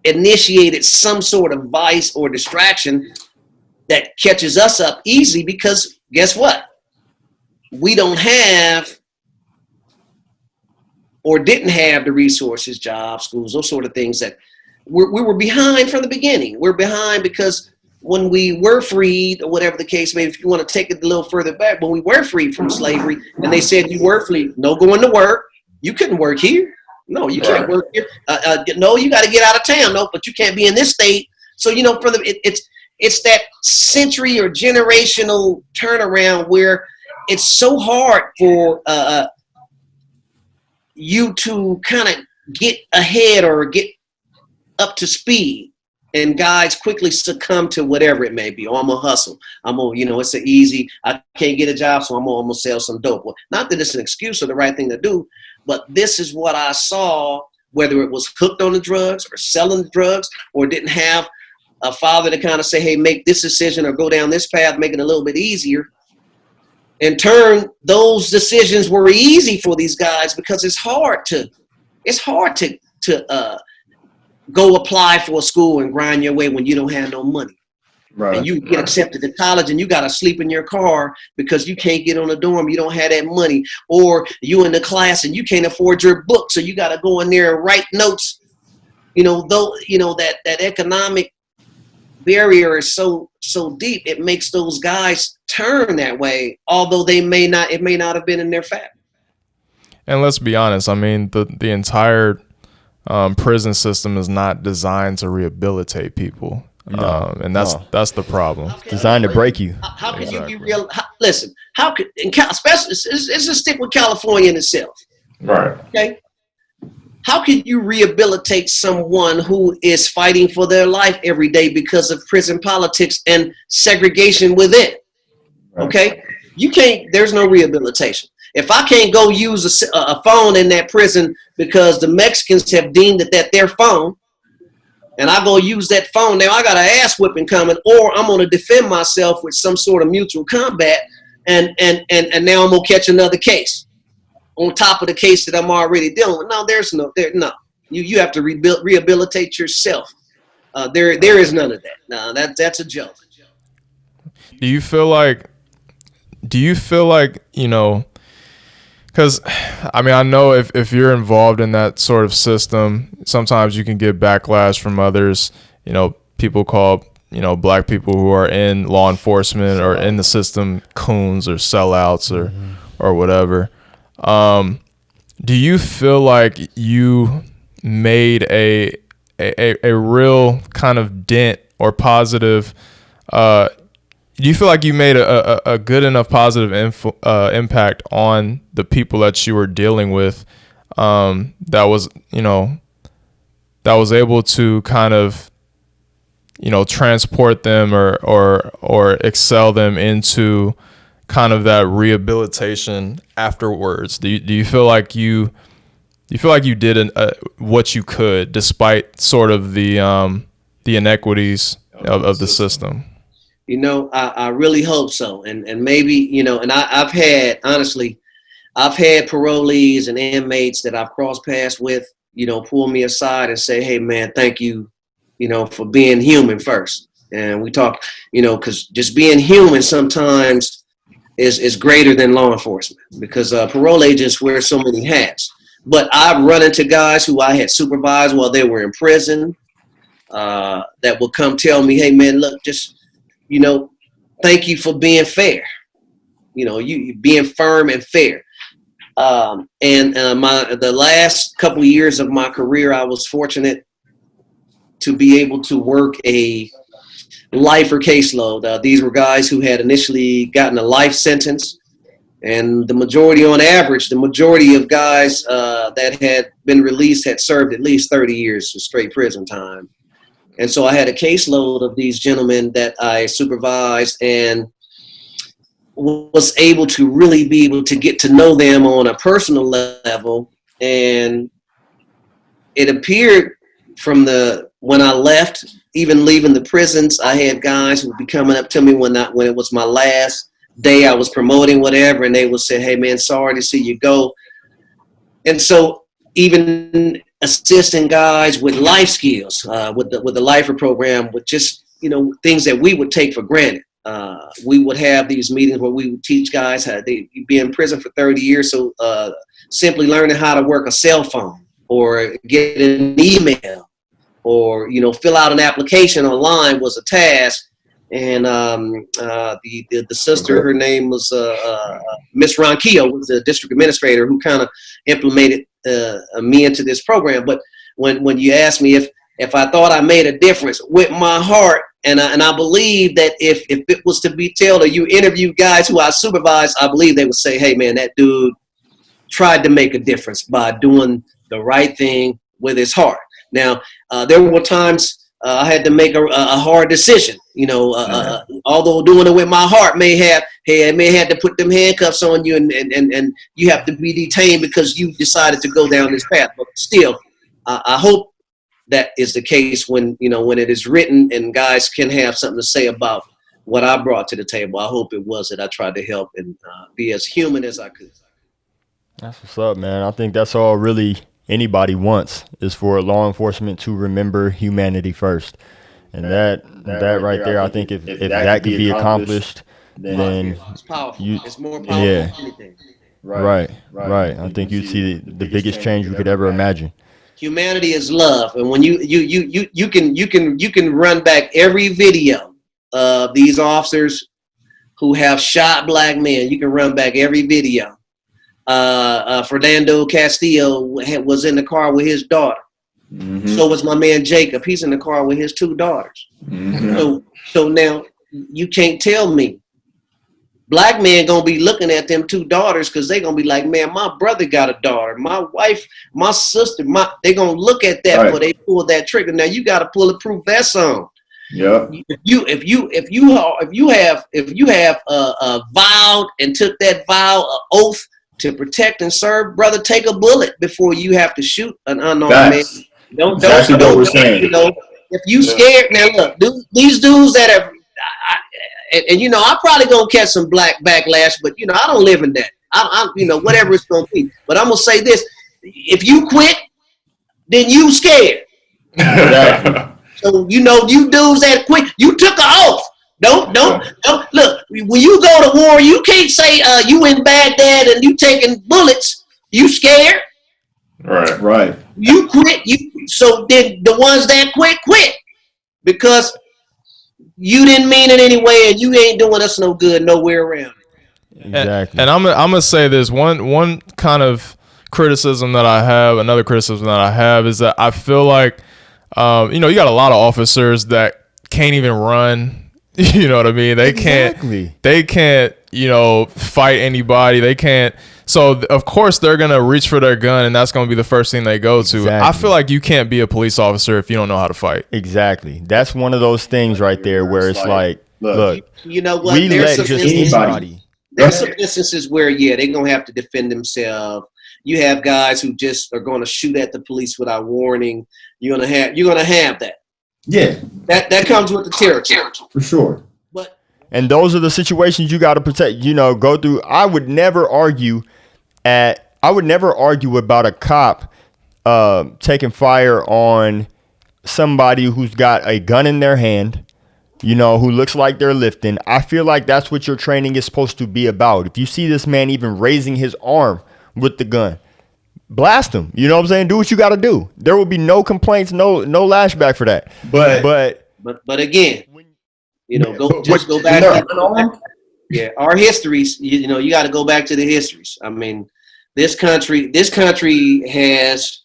initiated some sort of vice or distraction that catches us up easy, because guess what? We don't have or didn't have the resources, jobs, schools, those sort of things that we were behind from the beginning. We're behind because when we were freed, or whatever the case may be, if you want to take it a little further back, when we were freed from slavery and they said you were free, no going to work, you couldn't work here. No, you can't work here. No, you got to get out of town. No, but you can't be in this state. So, it's that century or generational turnaround where it's so hard for you to kind of get ahead or get up to speed, and guys quickly succumb to whatever it may be. Oh, I'm gonna hustle. I'm gonna, it's an easy, I can't get a job, so I'm gonna sell some dope. Well, not that it's an excuse or the right thing to do, but this is what I saw, whether it was hooked on the drugs or selling the drugs or didn't have a father to kind of say, hey, make this decision or go down this path, make it a little bit easier. In turn, those decisions were easy for these guys because it's hard to go apply for a school and grind your way when you don't have no money. Right. And you get accepted to college and you got to sleep in your car because you can't get on a dorm. You don't have that money. Or you in the class and you can't afford your book. So you got to go in there and write notes. That economic barrier is so deep. It makes those guys turn that way, although it may not have been in their fabric. And let's be honest. I mean, the entire prison system is not designed to rehabilitate people. And that's the problem. Designed to break you. How can you be real? Listen, how could, especially, let's just stick with California in itself. Right. Okay. How can you rehabilitate someone who is fighting for their life every day because of prison politics and segregation within? Okay. You can't, there's no rehabilitation. If I can't go use a phone in that prison because the Mexicans have deemed that their phone, and I go use that phone, now I got an ass whipping coming, or I'm going to defend myself with some sort of mutual combat, and now I'm going to catch another case on top of the case that I'm already dealing with. No, no. You have to rehabilitate yourself. There is none of that. No, that's a joke. Do you feel like, because, I mean, I know if you're involved in that sort of system, sometimes you can get backlash from others. People call, black people who are in law enforcement or in the system coons or sellouts or whatever. Do you feel like you made a real kind of dent or positive, do you feel like you made a good enough positive impact on the people that you were dealing with, that was able to kind of, transport them or excel them into kind of that rehabilitation afterwards? Do you feel like you did what you could despite sort of the inequities of the system? I really hope so. And maybe, and I've had parolees and inmates that I've crossed paths with, pull me aside and say, hey man, thank you, for being human first. And we talk, cause just being human sometimes is greater than law enforcement, because parole agents wear so many hats. But I've run into guys who I had supervised while they were in prison, that will come tell me, hey man, look, just, thank you for being fair. You being firm and fair. The last couple of years of my career, I was fortunate to be able to work a lifer caseload. These were guys who had initially gotten a life sentence, and the majority of guys that had been released had served at least 30 years of straight prison time. And so I had a caseload of these gentlemen that I supervised and was able to really be able to get to know them on a personal level. And it appeared when I left, even leaving the prisons, I had guys who would be coming up to me when it was my last day I was promoting, whatever, and they would say, hey man, sorry to see you go. And so even assisting guys with life skills, with the lifer program, with just, things that we would take for granted. We would have these meetings where we would teach guys how they be in prison for 30 years. So simply learning how to work a cell phone or get an email or, fill out an application online was a task. And the sister, her name was Miss Ronquillo, was the district administrator who kind of implemented me into this program. But when you ask me if I thought I made a difference with my heart, and I believe that if it was to be told, or you interview guys who I supervise, I believe they would say, hey man, that dude tried to make a difference by doing the right thing with his heart. Now, there were times I had to make a hard decision. Although doing it with my heart may have to put them handcuffs on you, and you have to be detained because you decided to go down this path. But still, I hope that is the case when it is written and guys can have something to say about what I brought to the table. I hope it was that I tried to help and be as human as I could. That's what's up, man. I think that's all really anybody wants, is for law enforcement to remember humanity first. And that right there, I think if that could be accomplished, then it's powerful. It's more powerful than anything. Right. I think you'd see the biggest change we could ever imagine. Humanity is love, and when you can run back every video of these officers who have shot black men. You can run back every video. Fernando Castillo was in the car with his daughter. Mm-hmm. So was my man Jacob. He's in the car with his 2 daughters. Mm-hmm. So now you can't tell me black men gonna be looking at them 2 daughters because they gonna be like, man, my brother got a daughter, my wife, my sister, they gonna look at that before they pull that trigger. Now you got to bulletproof vest on. Yeah. If you have vowed and took that vow oath to protect and serve, brother, take a bullet before you have to shoot an unarmed man. Don't what we're saying. If you scared, now look, these dudes that have, and I probably gonna catch some black backlash, but I don't live in that. I'm whatever it's gonna be. But I'm gonna say this: if you quit, then you scared. So you dudes that quit, you took an oath. Don't look. When you go to war, you can't say you in Baghdad and you taking bullets. You scared. Right. You quit. So then the ones that quit because you didn't mean it anyway, and you ain't doing us no good nowhere around. Exactly. And I'm gonna say this one kind of criticism that I have. Another criticism that I have is that I feel like you got a lot of officers that can't even run. You know what I mean? They can't fight anybody. They can't. So of course they're going to reach for their gun, and that's going to be the first thing they go to. Exactly. I feel like you can't be a police officer if you don't know how to fight. Exactly. That's one of those things right there where it's like, look, you know what? There's some instances where, they're going to have to defend themselves. You have guys who just are going to shoot at the police without warning. You're going to have that. Yeah, that comes with the territory for sure. And those are the situations you got to protect. Go through. I would never argue about a cop taking fire on somebody who's got a gun in their hand, who looks like they're lifting. I feel like that's what your training is supposed to be about. If you see this man even raising his arm with the gun, blast him. You know what I'm saying? Do what you got to do. There will be no complaints, no lashback for that. But again, go back to our histories. You got to go back to the histories. I mean, this country has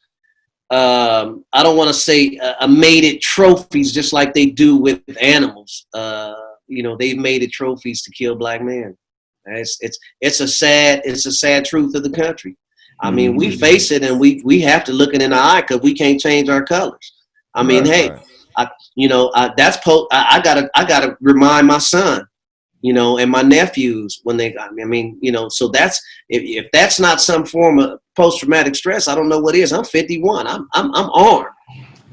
I don't want to say mated trophies just like they do with animals. They've mated trophies to kill black men. It's a sad truth of the country. I mean, we face it, and we have to look it in the eye because we can't change our colors. I mean, I gotta remind my son, and my nephews when they got me. I mean, so that's if that's not some form of post-traumatic stress, I don't know what is. I'm 51. I'm armed,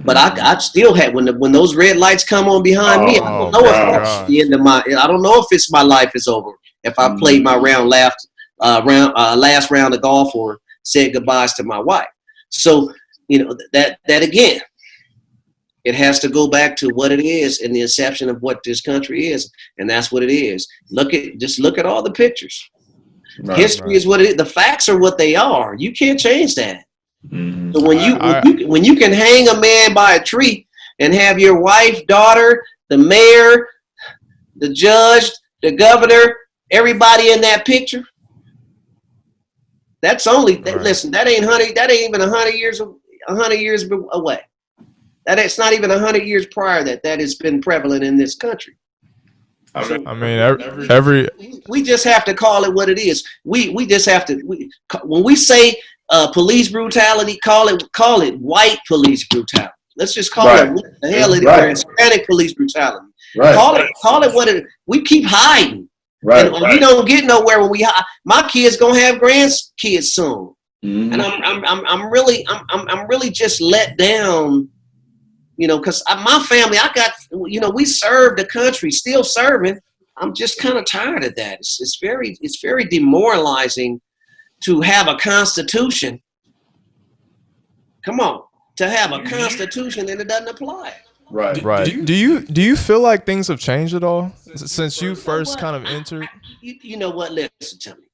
but I still had when those red lights come on behind me. I don't know if that's the end of my. I don't know if it's my life is over. If I played my last round of golf or said goodbyes to my wife. So, that again, it has to go back to what it is in the inception of what this country is. And that's what it is. Look at all the pictures. History is what it is. The facts are what they are. You can't change that. Mm-hmm. So when you can hang a man by a tree and have your wife, daughter, the mayor, the judge, the governor, everybody in that picture, that's only listen. That ain't even 100 years away. That it's not even 100 years prior that has been prevalent in this country. I mean, every we just have to call it what it is. We just have to. When we say police brutality, call it white police brutality. Let's just call it what the hell it is. Hispanic police brutality. Right. Call it what it. We keep hiding. Right. And we don't get nowhere when we hide. My kids gonna have grandkids soon, and I'm really just let down. You know, because my family, we served the country, still serving. I'm just kind of tired of that. It's very demoralizing to have a constitution. Come on, to have a constitution and it doesn't apply. Right. Do you feel like things have changed at all since you first kind of entered? You know what? Listen to me.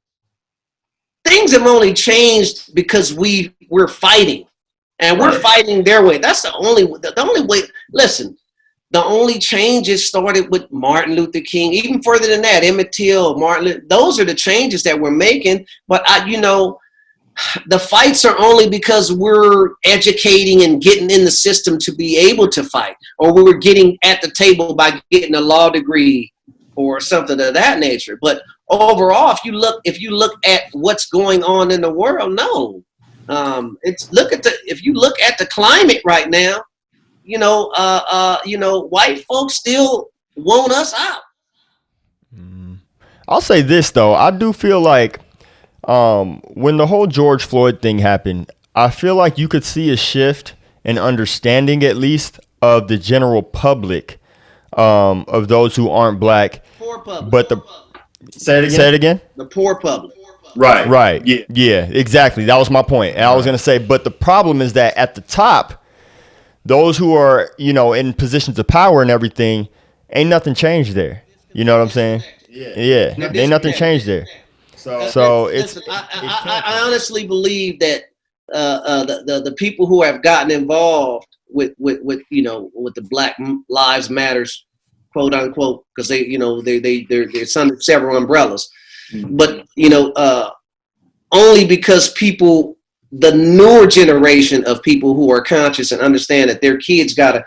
Things have only changed because we're fighting. And we're fighting their way. That's the only way. Listen, the only changes started with Martin Luther King. Even further than that, Emmett Till, those are the changes that we're making. But the fights are only because we're educating and getting in the system to be able to fight, or we were getting at the table by getting a law degree or something of that nature. But overall, if you look at what's going on in the world, no. If you look at the climate right now, white folks still want us out. I'll say this though, I do feel like when the whole George Floyd thing happened, I feel like you could see a shift in understanding, at least, of the general public, of those who aren't black. Poor public. But say it again. The poor public. Right. Yeah, exactly. That was my point. And I was going to say, but the problem is that at the top, those who are, in positions of power and everything, ain't nothing changed there. You know what I'm saying? Yeah. Ain't nothing changed there. So it's. I honestly believe that the people who have gotten involved with the Black Lives Matters, quote unquote, because they're under several umbrellas. But only because the newer generation of people who are conscious and understand that their kids gotta,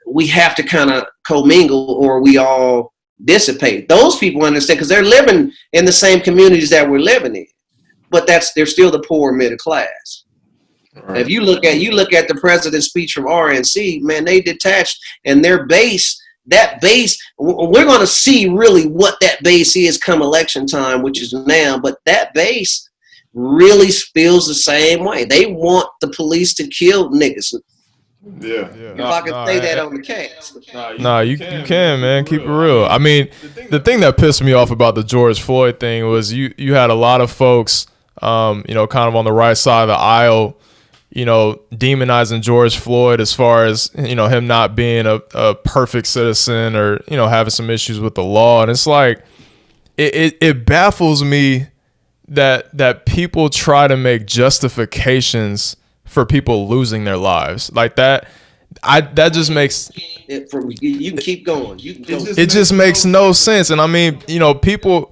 we have to kind of commingle or we all dissipate. Those people understand because they're living in the same communities that we're living in, but they're still the poor middle class. Right. If you look at the president's speech from RNC, man, they detached and their base. That base, we're going to see really what that base is come election time, which is now. But that base really feels the same way. They want the police to kill niggas. Yeah. If I can say that on the cast. You can, man. Keep it real. I mean, the thing that pissed me off about the George Floyd thing was you had a lot of folks, kind of on the right side of the aisle, demonizing George Floyd as far as, him not being a perfect citizen or, having some issues with the law. And it's like, it baffles me that people try to make justifications for people losing their lives like that. That just makes you can keep going. It just makes no sense. And I mean, people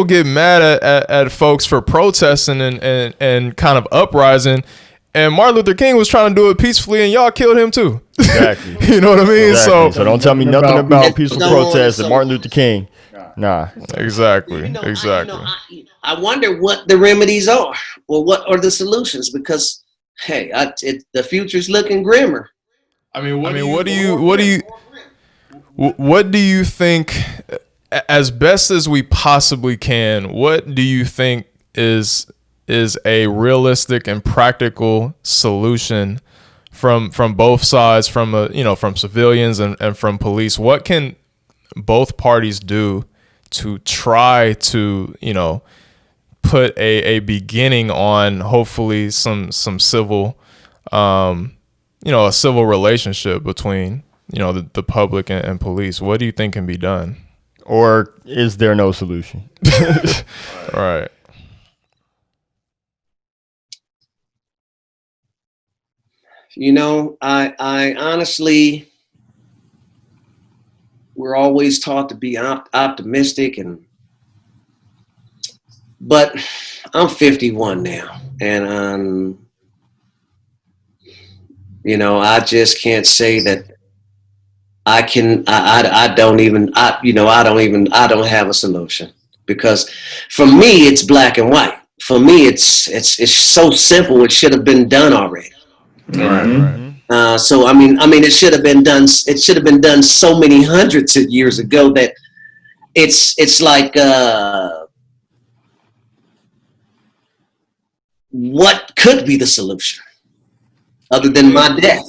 get mad at folks for protesting and kind of uprising. And Martin Luther King was trying to do it peacefully, and y'all killed him too. Exactly. You know what I mean? Exactly. So don't tell me nothing about peaceful protests and Martin Luther King. Nah. Exactly. I wonder what the remedies are, or what are the solutions, because hey, the future's looking grimmer. What do you think, as best as we possibly can, what do you think is a realistic and practical solution from both sides, from civilians and from police? What can both parties do to try to, put a beginning on hopefully some civil, a civil relationship between, the public and police? What do you think can be done? Or is there no solution? Right. I honestly, we're always taught to be optimistic, but I'm 51 now, and You know, I just can't say that I can. I don't even. I don't have a solution, because for me it's black and white. For me, it's so simple. It should have been done already. So I mean, it should have been done. It should have been done so many hundreds of years ago that it's like, what could be the solution other than my death?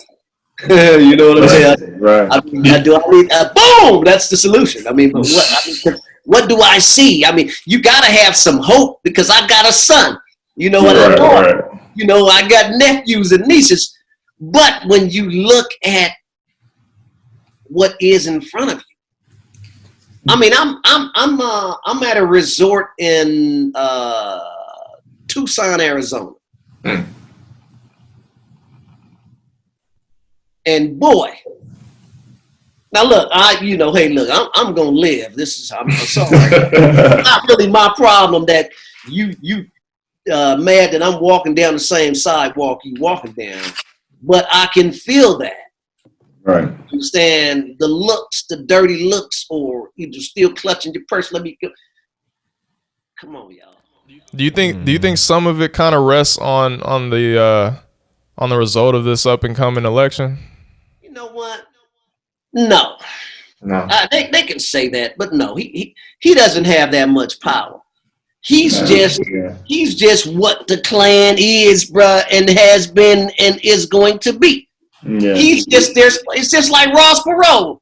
You know what I'm saying? Right. I mean, do I need boom? That's the solution. I mean, but what do I see? I mean, you got to have some hope, because I got a son. You know what I'm doing? You know, I got nephews and nieces. But when you look at what is in front of you, I mean, I'm at a resort in Tucson, Arizona. And boy, now look, hey, look, I'm gonna live. I'm sorry. It's not really my problem that you mad that I'm walking down the same sidewalk you walking down, but I can feel that. Right. Understand the looks, the dirty looks, or you're still clutching your purse. Let me go. Come on, y'all. Do you think some of it kind of rests on the result of this up and coming election? You know what? No. They can say that, but no, he doesn't have that much power. He's just what the Klan is, bruh, and has been and is going to be. Yeah. He's just there. It's just like Ross Perot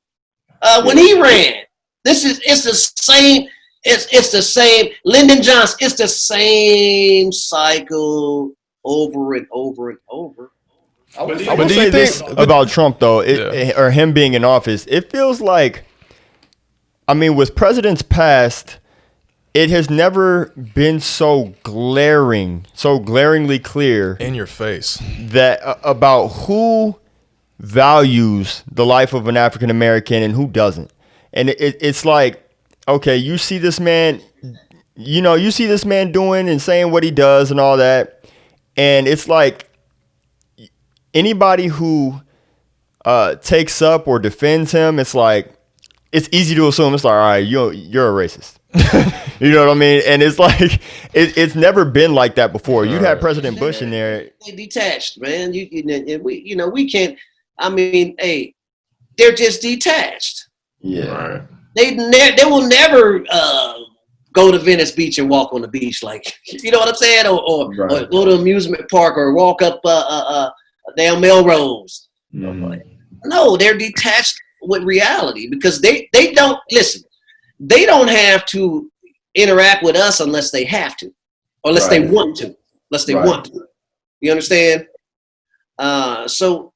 when he ran. It's the same. It's the same. Lyndon Johnson. It's the same cycle over and over and over. I would say this about Trump, though, or him being in office. It feels like, I mean, with presidents past, it has never been so glaringly clear in your face that about who values the life of an African American and who doesn't. And it's like, okay, you see this man doing and saying what he does and all that, and it's like, anybody who takes up or defends him, it's like, it's easy to assume it's like, all right, you're a racist. You know what I mean? And it's like, it's never been like that before. You'd have President Bush in there. They detached, man. We can't. I mean, hey, they're just detached. Yeah. They will never go to Venice Beach and walk on the beach, like, you know what I'm saying, or go to an amusement park or walk up down Melrose. No, they're detached with reality, because they don't listen. They don't have to interact with us unless they have to, or unless they want to. Want to. You understand? So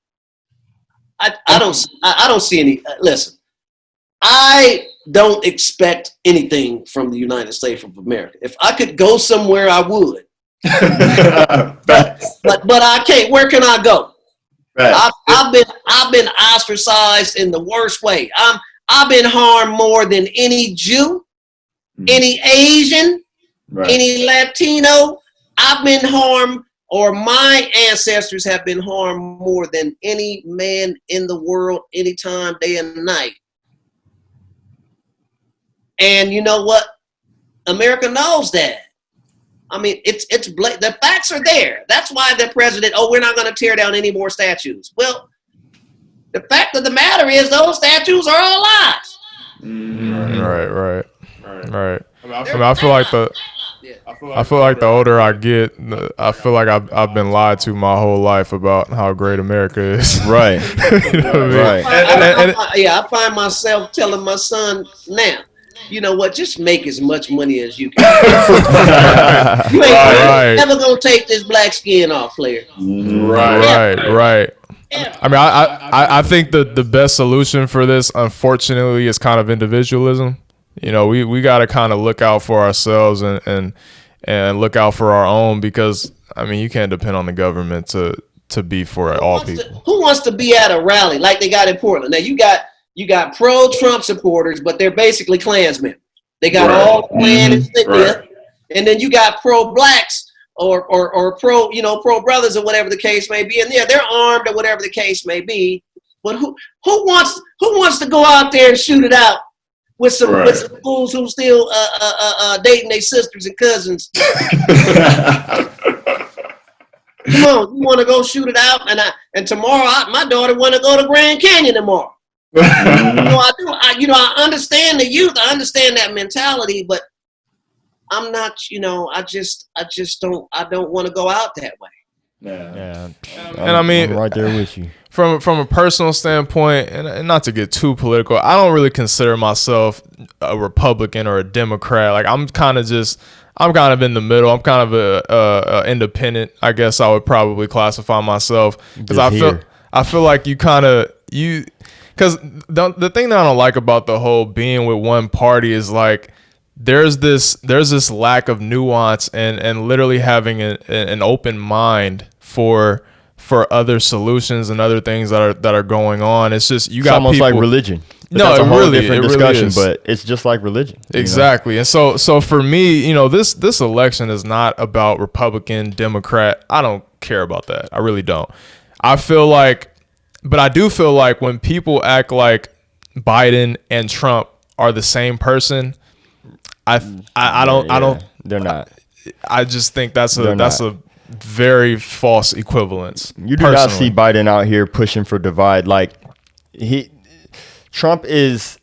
I don't see any. Listen, I don't expect anything from the United States of America. If I could go somewhere, I would. but I can't. Where can I go? Right. I've been ostracized in the worst way. I've been harmed more than any Jew, any Asian, any Latino. I've been harmed, or my ancestors have been harmed more than any man in the world, anytime, day and night. And you know what? America knows that. I mean, the facts are there. That's why the president, we're not going to tear down any more statues. Well, the fact of the matter is those statues are all lies. Right. I mean, I feel like the older I get, I feel like I've been lied to my whole life about how great America is. Right. You know what I mean? I find myself telling my son now, you know what? Just make as much money as you can. You ain't never gonna take this black skin off, player. Right. I mean, I think the best solution for this, unfortunately, is kind of individualism. You know, we got to kind of look out for ourselves and look out for our own, because I mean, you can't depend on the government to be for all people. Who wants to be at a rally like they got in Portland? Now you got pro-Trump supporters, but they're basically Klansmen. They got all the Klan and then you got pro-blacks or pro, pro brothers or whatever the case may be, and yeah, they're armed or whatever the case may be. But who wants to go out there and shoot it out with some fools who still dating their sisters and cousins? Come on, you want to go shoot it out? And tomorrow, my daughter want to go to Grand Canyon tomorrow. I understand the youth. I understand that mentality, but I'm not. I don't want to go out that way. Yeah. And I mean, I'm right there with you. From a personal standpoint, and not to get too political, I don't really consider myself a Republican or a Democrat. Like I'm kind of in the middle. I'm kind of a independent, I guess I would probably classify myself, because I feel like because the thing that I don't like about the whole being with one party is like there's this lack of nuance and literally having an open mind for other solutions and other things that are going on. It's just it's almost people, like religion. But no, that's a whole really, different discussion, but it's just like religion. Exactly. And so for me, this election is not about Republican, Democrat. I don't care about that. I really don't. But I do feel like when people act like Biden and Trump are the same person, I don't. They're not. I just think that's a very false equivalence. You do not see Biden out here pushing for divide. Like Trump his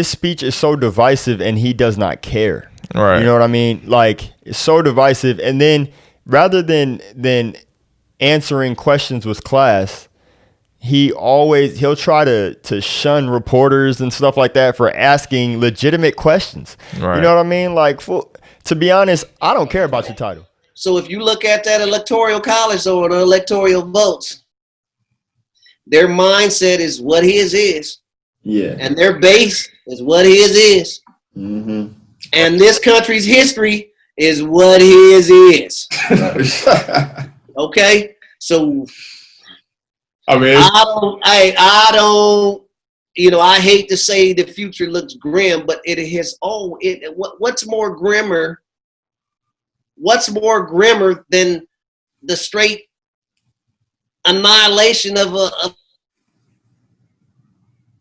speech is so divisive and he does not care. Right. You know what I mean? Like it's so divisive. And then rather than answering questions with class, he'll try to shun reporters and stuff like that for asking legitimate questions. Right. You know what I mean? Like to be honest, I don't care about your title. So if you look at that electoral college or the electoral votes, their mindset is what his is. Yeah. And their base is what his is. Mm-hmm. And this country's history is what his is. Okay? So I mean, I don't, I hate to say the future looks grim, but what's more grimmer than the straight annihilation of a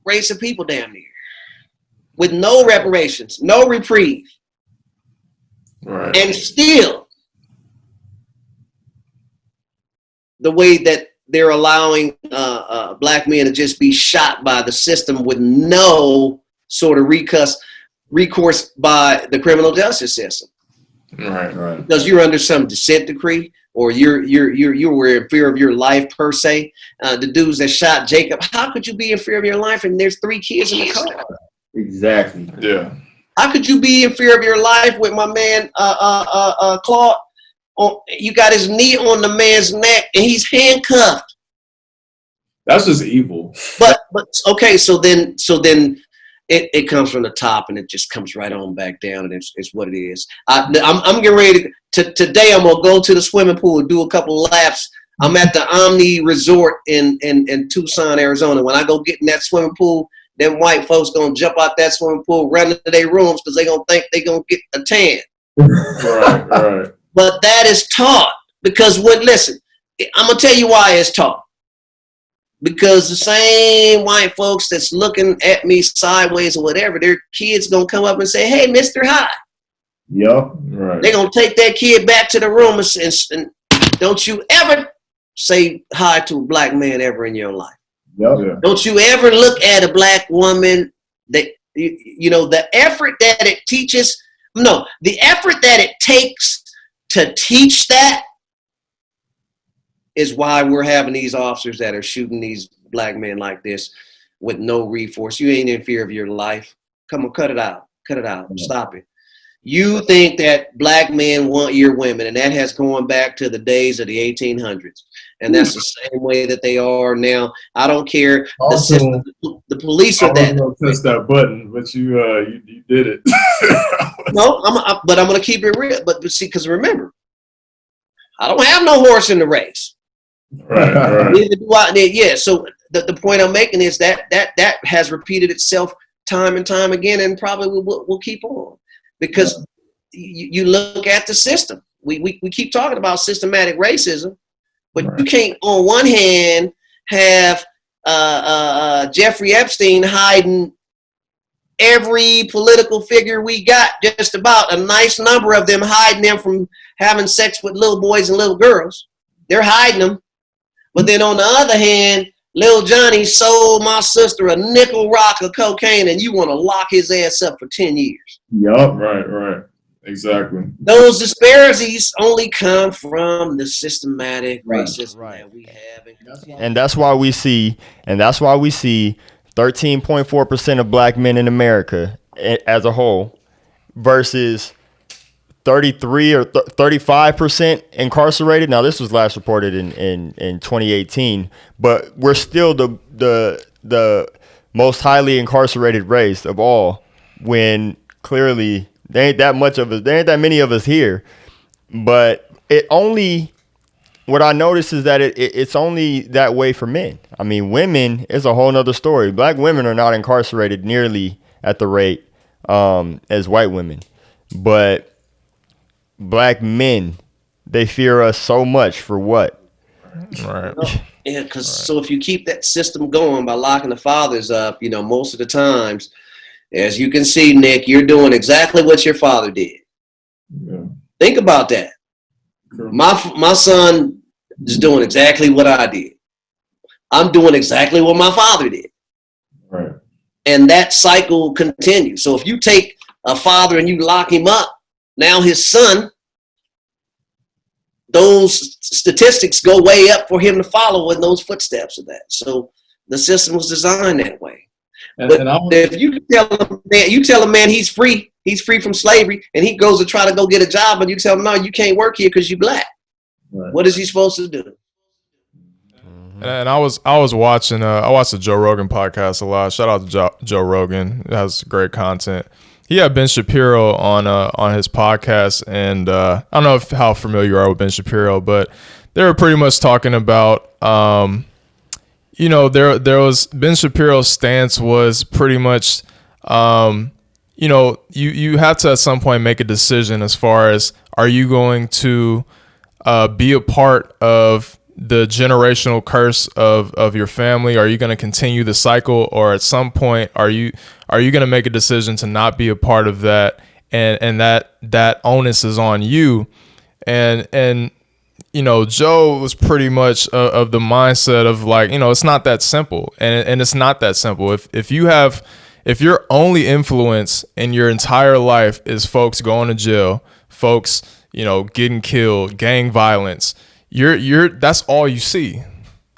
race of people down there with no reparations, no reprieve. Right. And still the way that they're allowing black men to just be shot by the system with no sort of recourse by the criminal justice system. Right. Because you're under some dissent decree, or you were in fear of your life per se. The dudes that shot Jacob, how could you be in fear of your life and there's 3 kids in the car? Exactly. Yeah. How could you be in fear of your life with my man Claude? You got his knee on the man's neck and he's handcuffed. That's just evil. But okay, so then it comes from the top and it just comes right on back down, and it's what it is. I'm getting ready to today. I'm gonna go to the swimming pool and do a couple of laps. I'm at the Omni Resort in Tucson, Arizona. When I go get in that swimming pool, them white folks gonna jump out that swimming pool, run into their rooms because they gonna think they gonna get a tan. Right. But that is taught because listen, I'm gonna tell you why it's taught. Because the same white folks that's looking at me sideways or whatever, their kids gonna come up and say, "Hey, Mr. Hi." Yep. Right. They're gonna take that kid back to the room and don't you ever say hi to a black man ever in your life. Yep. Yeah. Don't you ever look at a black woman that the effort that it takes to teach that is why we're having these officers that are shooting these black men like this with no recourse. You ain't in fear of your life. Come on, cut it out. Stop it. You think that black men want your women, and that has gone back to the days of the 1800s. And that's the same way that they are now. I don't care. The police are that. I was going to press that button, but you did it. No, I'm going to keep it real. But see, because remember, I don't have no horse in the race. Right. Neither do I. Yeah. So the point I'm making is that has repeated itself time and time again, and probably will keep on, because you look at the system. we keep talking about systematic racism, but Right. you can't on one hand have Jeffrey Epstein hiding every political figure we got, just about a nice number of them, hiding them from having sex with little boys and little girls. They're hiding them. But then on the other hand, Lil Johnny sold my sister a nickel rock of cocaine, and you want to lock his ass up for 10 years. Yup. Right. Exactly. Those disparities only come from the systematic racism that we have. And that's why we see 13.4% of black men in America as a whole versus 33 or 35% incarcerated. Now, this was last reported in 2018, but we're still the most highly incarcerated race of all, when clearly there ain't that many of us here. But what I noticed is that it's only that way for men. I mean, women is a whole nother story. Black women are not incarcerated nearly at the rate as white women. But black men, they fear us so much for what? Right. Yeah, because so if you keep that system going by locking the fathers up, most of the times, as you can see, Nick, you're doing exactly what your father did. Yeah. Think about that. True. My son is doing exactly what I did. I'm doing exactly what my father did. Right. And that cycle continues. So if you take a father and you lock him up, now his son, those statistics go way up for him to follow in those footsteps of that. So the system was designed that way. But if you tell a man he's free from slavery, and he goes to try to go get a job, and you tell him, no, you can't work here because you're black. Right. What is he supposed to do? And I was watching I watched the Joe Rogan podcast a lot. Shout out to Joe Rogan. It has great content. He had Ben Shapiro on his podcast, and I don't know how familiar you are with Ben Shapiro, but they were pretty much talking about there was Ben Shapiro's stance was pretty much you have to at some point make a decision as far as, are you going to be a part of the generational curse of your family? Are you going to continue the cycle, or at some point are you going to make a decision to not be a part of that, and that onus is on you? And Joe was pretty much of the mindset of like, it's not that simple, and it's not that simple. If your only influence in your entire life is folks going to jail, folks getting killed, gang violence, that's all you see.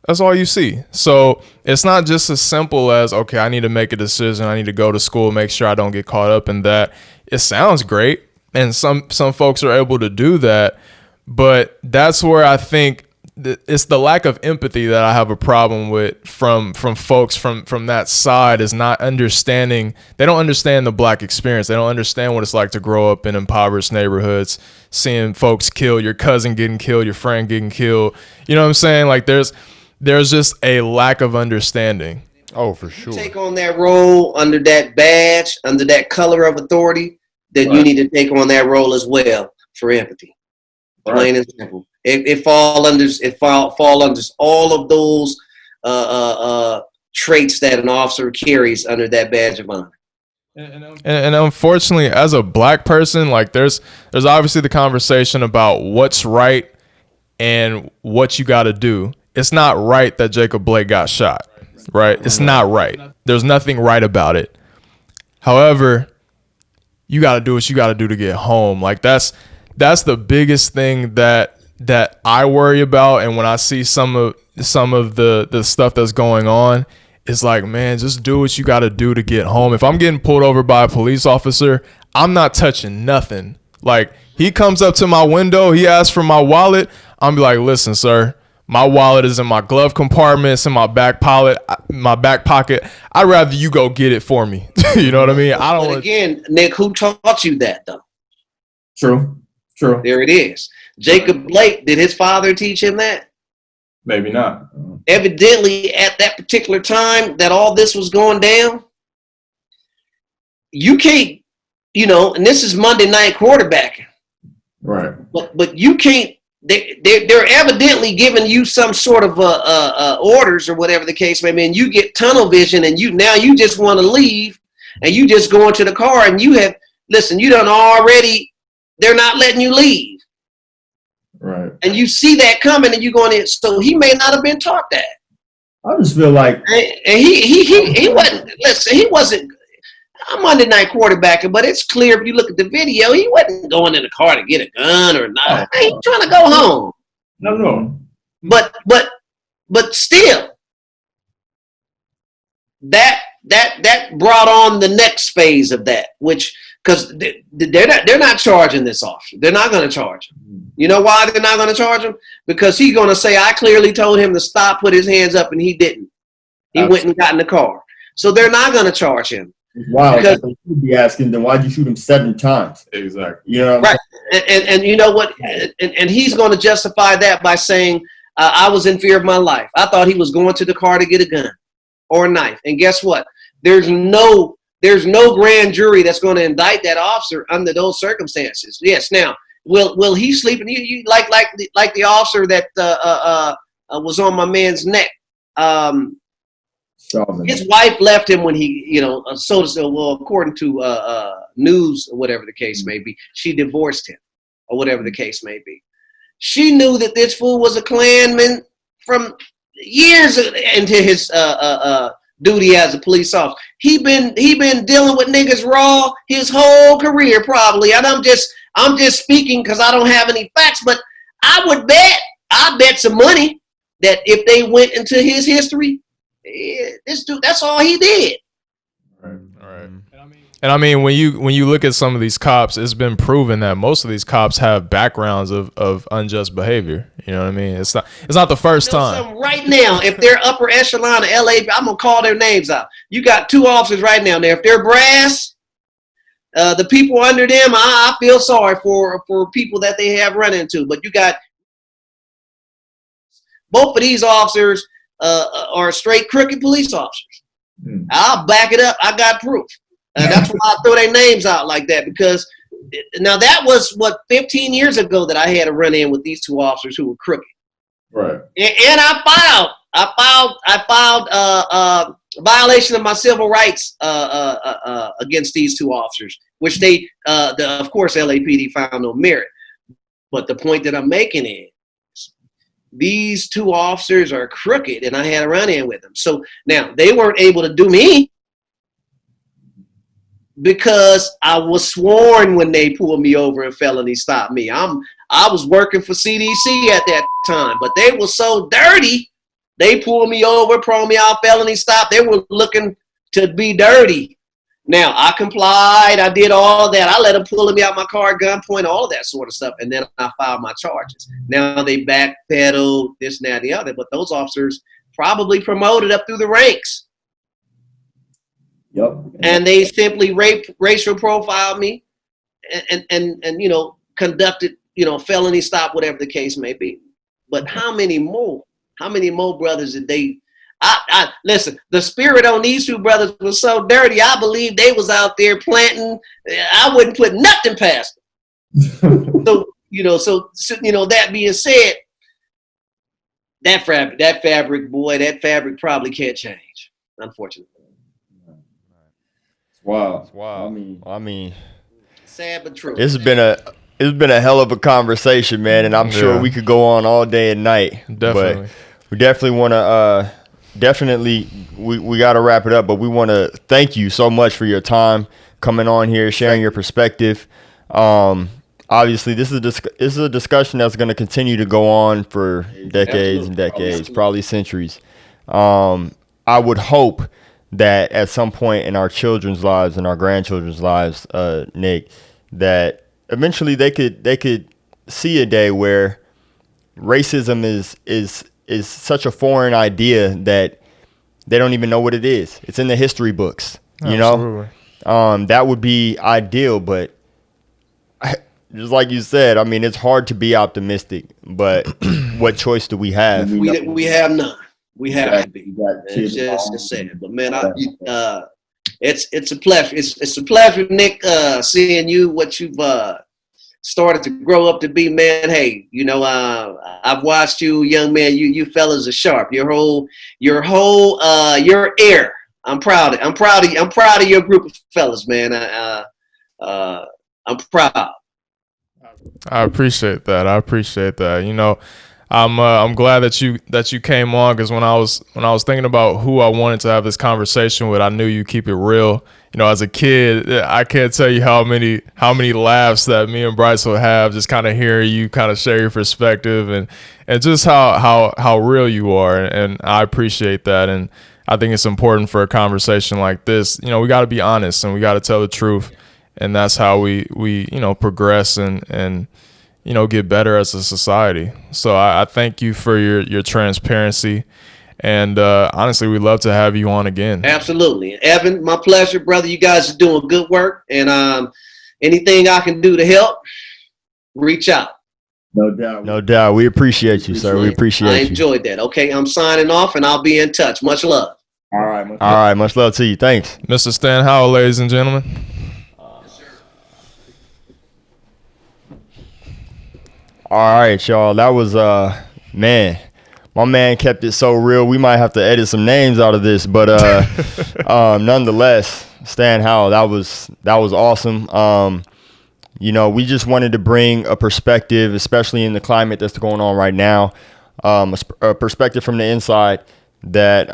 That's all you see. So it's not just as simple as, okay, I need to make a decision. I need to go to school, make sure I don't get caught up in that. It sounds great, and some folks are able to do that, but that's where I think it's the lack of empathy that I have a problem with from folks from that side, is not understanding. They don't understand the black experience. They don't understand what it's like to grow up in impoverished neighborhoods, seeing folks killed, your cousin getting killed, your friend getting killed. You know what I'm saying? Like there's just a lack of understanding. Oh, for sure. Take on that role under that badge, under that color of authority, then you need to take on that role as well for empathy. Plain and simple. It fall under all of those traits that an officer carries under that badge of honor. And unfortunately, as a black person, like there's obviously the conversation about what's right and what you got to do. It's not right that Jacob Blake got shot, right? It's not right. There's nothing right about it. However, you got to do what you got to do to get home. Like that's the biggest thing that I worry about. And when I see some of the stuff that's going on, it's like, man, just do what you got to do to get home. If I'm getting pulled over by a police officer, I'm not touching nothing. Like, he comes up to my window, he asks for my wallet, I'm be like, listen, sir, my wallet is in my glove compartment, it's in my back pocket. I'd rather you go get it for me. You know what I mean? But again, Nick, who taught you that though? True. There it is. Jacob Blake, did his father teach him that? Maybe not. Evidently, at that particular time that all this was going down, you can't, and this is Monday night quarterbacking. Right. But you can't. They're evidently giving you some sort of orders or whatever the case may be, and you get tunnel vision, and you just want to leave, and you just go into the car, and you done already. They're not letting you leave. Right. And you see that coming, and you going in. So he may not have been taught that. I just feel like, and he wasn't. Listen, he wasn't. I'm Monday night quarterbacking, but it's clear if you look at the video, he wasn't going in the car to get a gun or not. He ain't trying to go home. No. But still, that brought on the next phase of that, which because they're not charging this officer. They're not going to charge him. You know why they're not going to charge him? Because he's going to say, I clearly told him to stop, put his hands up, and he didn't. He went and got in the car. So they're not going to charge him. Wow, you'd be asking, then why'd you shoot him 7 times? Exactly. You know what right. And you know what? And he's going to justify that by saying, I was in fear of my life. I thought he was going to the car to get a gun or a knife. And guess what? There's no grand jury that's going to indict that officer under those circumstances. Yes. Now, will he sleep? You like the officer that was on my man's neck. His wife left him when he, according to news or whatever the case may be, she divorced him or whatever the case may be. She knew that this fool was a Klanman from years into his duty as a police officer. He been dealing with niggas raw his whole career probably. And I'm just speaking because I don't have any facts, but I bet some money that if they went into his history, this dude, that's all he did. Right. And I mean, when you look at some of these cops, it's been proven that most of these cops have backgrounds of unjust behavior. You know what I mean? It's not the first time. Right now, if they're upper echelon of LA, I'm gonna call their names out. You got 2 officers right now. Now, if they're brass, the people under them, I feel sorry for people that they have run into. But you got both of these officers are straight crooked police officers. I'll back it up. I got proof. That's why I throw their names out like that, because now that was 15 years ago that I had a run in with these 2 officers who were crooked. Right. And I filed violation of my civil rights against these 2 officers, which they, of course, LAPD found no merit. But the point that I'm making is, these 2 officers are crooked, and I had a run-in with them. So now they weren't able to do me because I was sworn when they pulled me over and felony stopped me. I was working for CDC at that time, but they were so dirty. They pulled me over, pro me out, felony stop. They were looking to be dirty. Now, I complied. I did all that. I let them pull me out my car, gunpoint, all of that sort of stuff. And then I filed my charges. Now they backpedaled, this, and that, and the other. But those officers probably promoted up through the ranks. Yep. And they simply racial profiled me and conducted, felony stop, whatever the case may be. But how many more brothers did they... listen, the spirit on these 2 brothers was so dirty, I believe they was out there planting. I wouldn't put nothing past them. So that being said, that fabric probably can't change, unfortunately. Wow. I mean, sad but true. It's been a hell of a conversation, man, and I'm sure we could go on all day and night. Definitely. But we definitely want to we got to wrap it up, but we want to thank you so much for your time coming on here, sharing your perspective. Obviously, this is a discussion that's going to continue to go on for decades and decades, probably centuries. I would hope that at some point in our children's lives and our grandchildren's lives, Nick, that eventually they could see a day where racism is such a foreign idea that they don't even know what it is. It's in the history books, you know? That would be ideal, but just like you said, I mean, it's hard to be optimistic, but what choice do we have? We have none. We have to be. It's just sad. But man, it's a pleasure. It's a pleasure, Nick, seeing you, what you've started to grow up to be, man, hey, I've watched you, young man. You fellas are sharp. Your air. I'm proud of your group of fellas, man. I'm proud. I appreciate that. I'm glad that you came on, because when I was thinking about who I wanted to have this conversation with, I knew you keep it real. As a kid, I can't tell you how many laughs that me and Bryce will have, just kind of hearing you kind of share your perspective and just how real you are, and I appreciate that. And I think it's important for a conversation like this. We got to be honest and we got to tell the truth, and that's how we progress and get better as a society. So I thank you for your transparency. And honestly, we'd love to have you on again. Absolutely. Evan, my pleasure, brother. You guys are doing good work. And anything I can do to help, reach out. No doubt. No doubt. We appreciate you, sir. We appreciate you. I enjoyed that. Okay, I'm signing off, and I'll be in touch. Much love. All right. All right. Much love to you. Thanks. Mr. Stan Howell, ladies and gentlemen. All right, y'all. That was man. My man kept it so real. We might have to edit some names out of this, but nonetheless, Stan Howell, that was awesome. We just wanted to bring a perspective, especially in the climate that's going on right now, a perspective from the inside that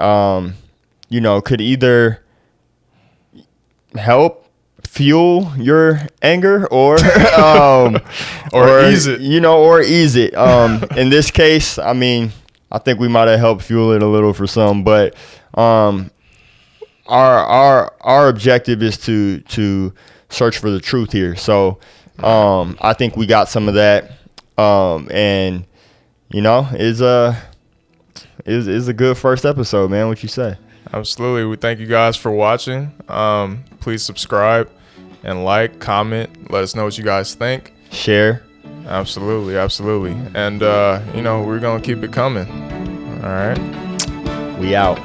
could either help fuel your anger or ease it. Or ease it. In this case, I mean, I think we might have helped fuel it a little for some, but our objective is to search for the truth here. So I think we got some of that, and is a good first episode, man. What you say? Absolutely. We thank you guys for watching. Please subscribe and like, comment, let us know what you guys think. Share. Absolutely. And we're gonna keep it coming. All right. We out.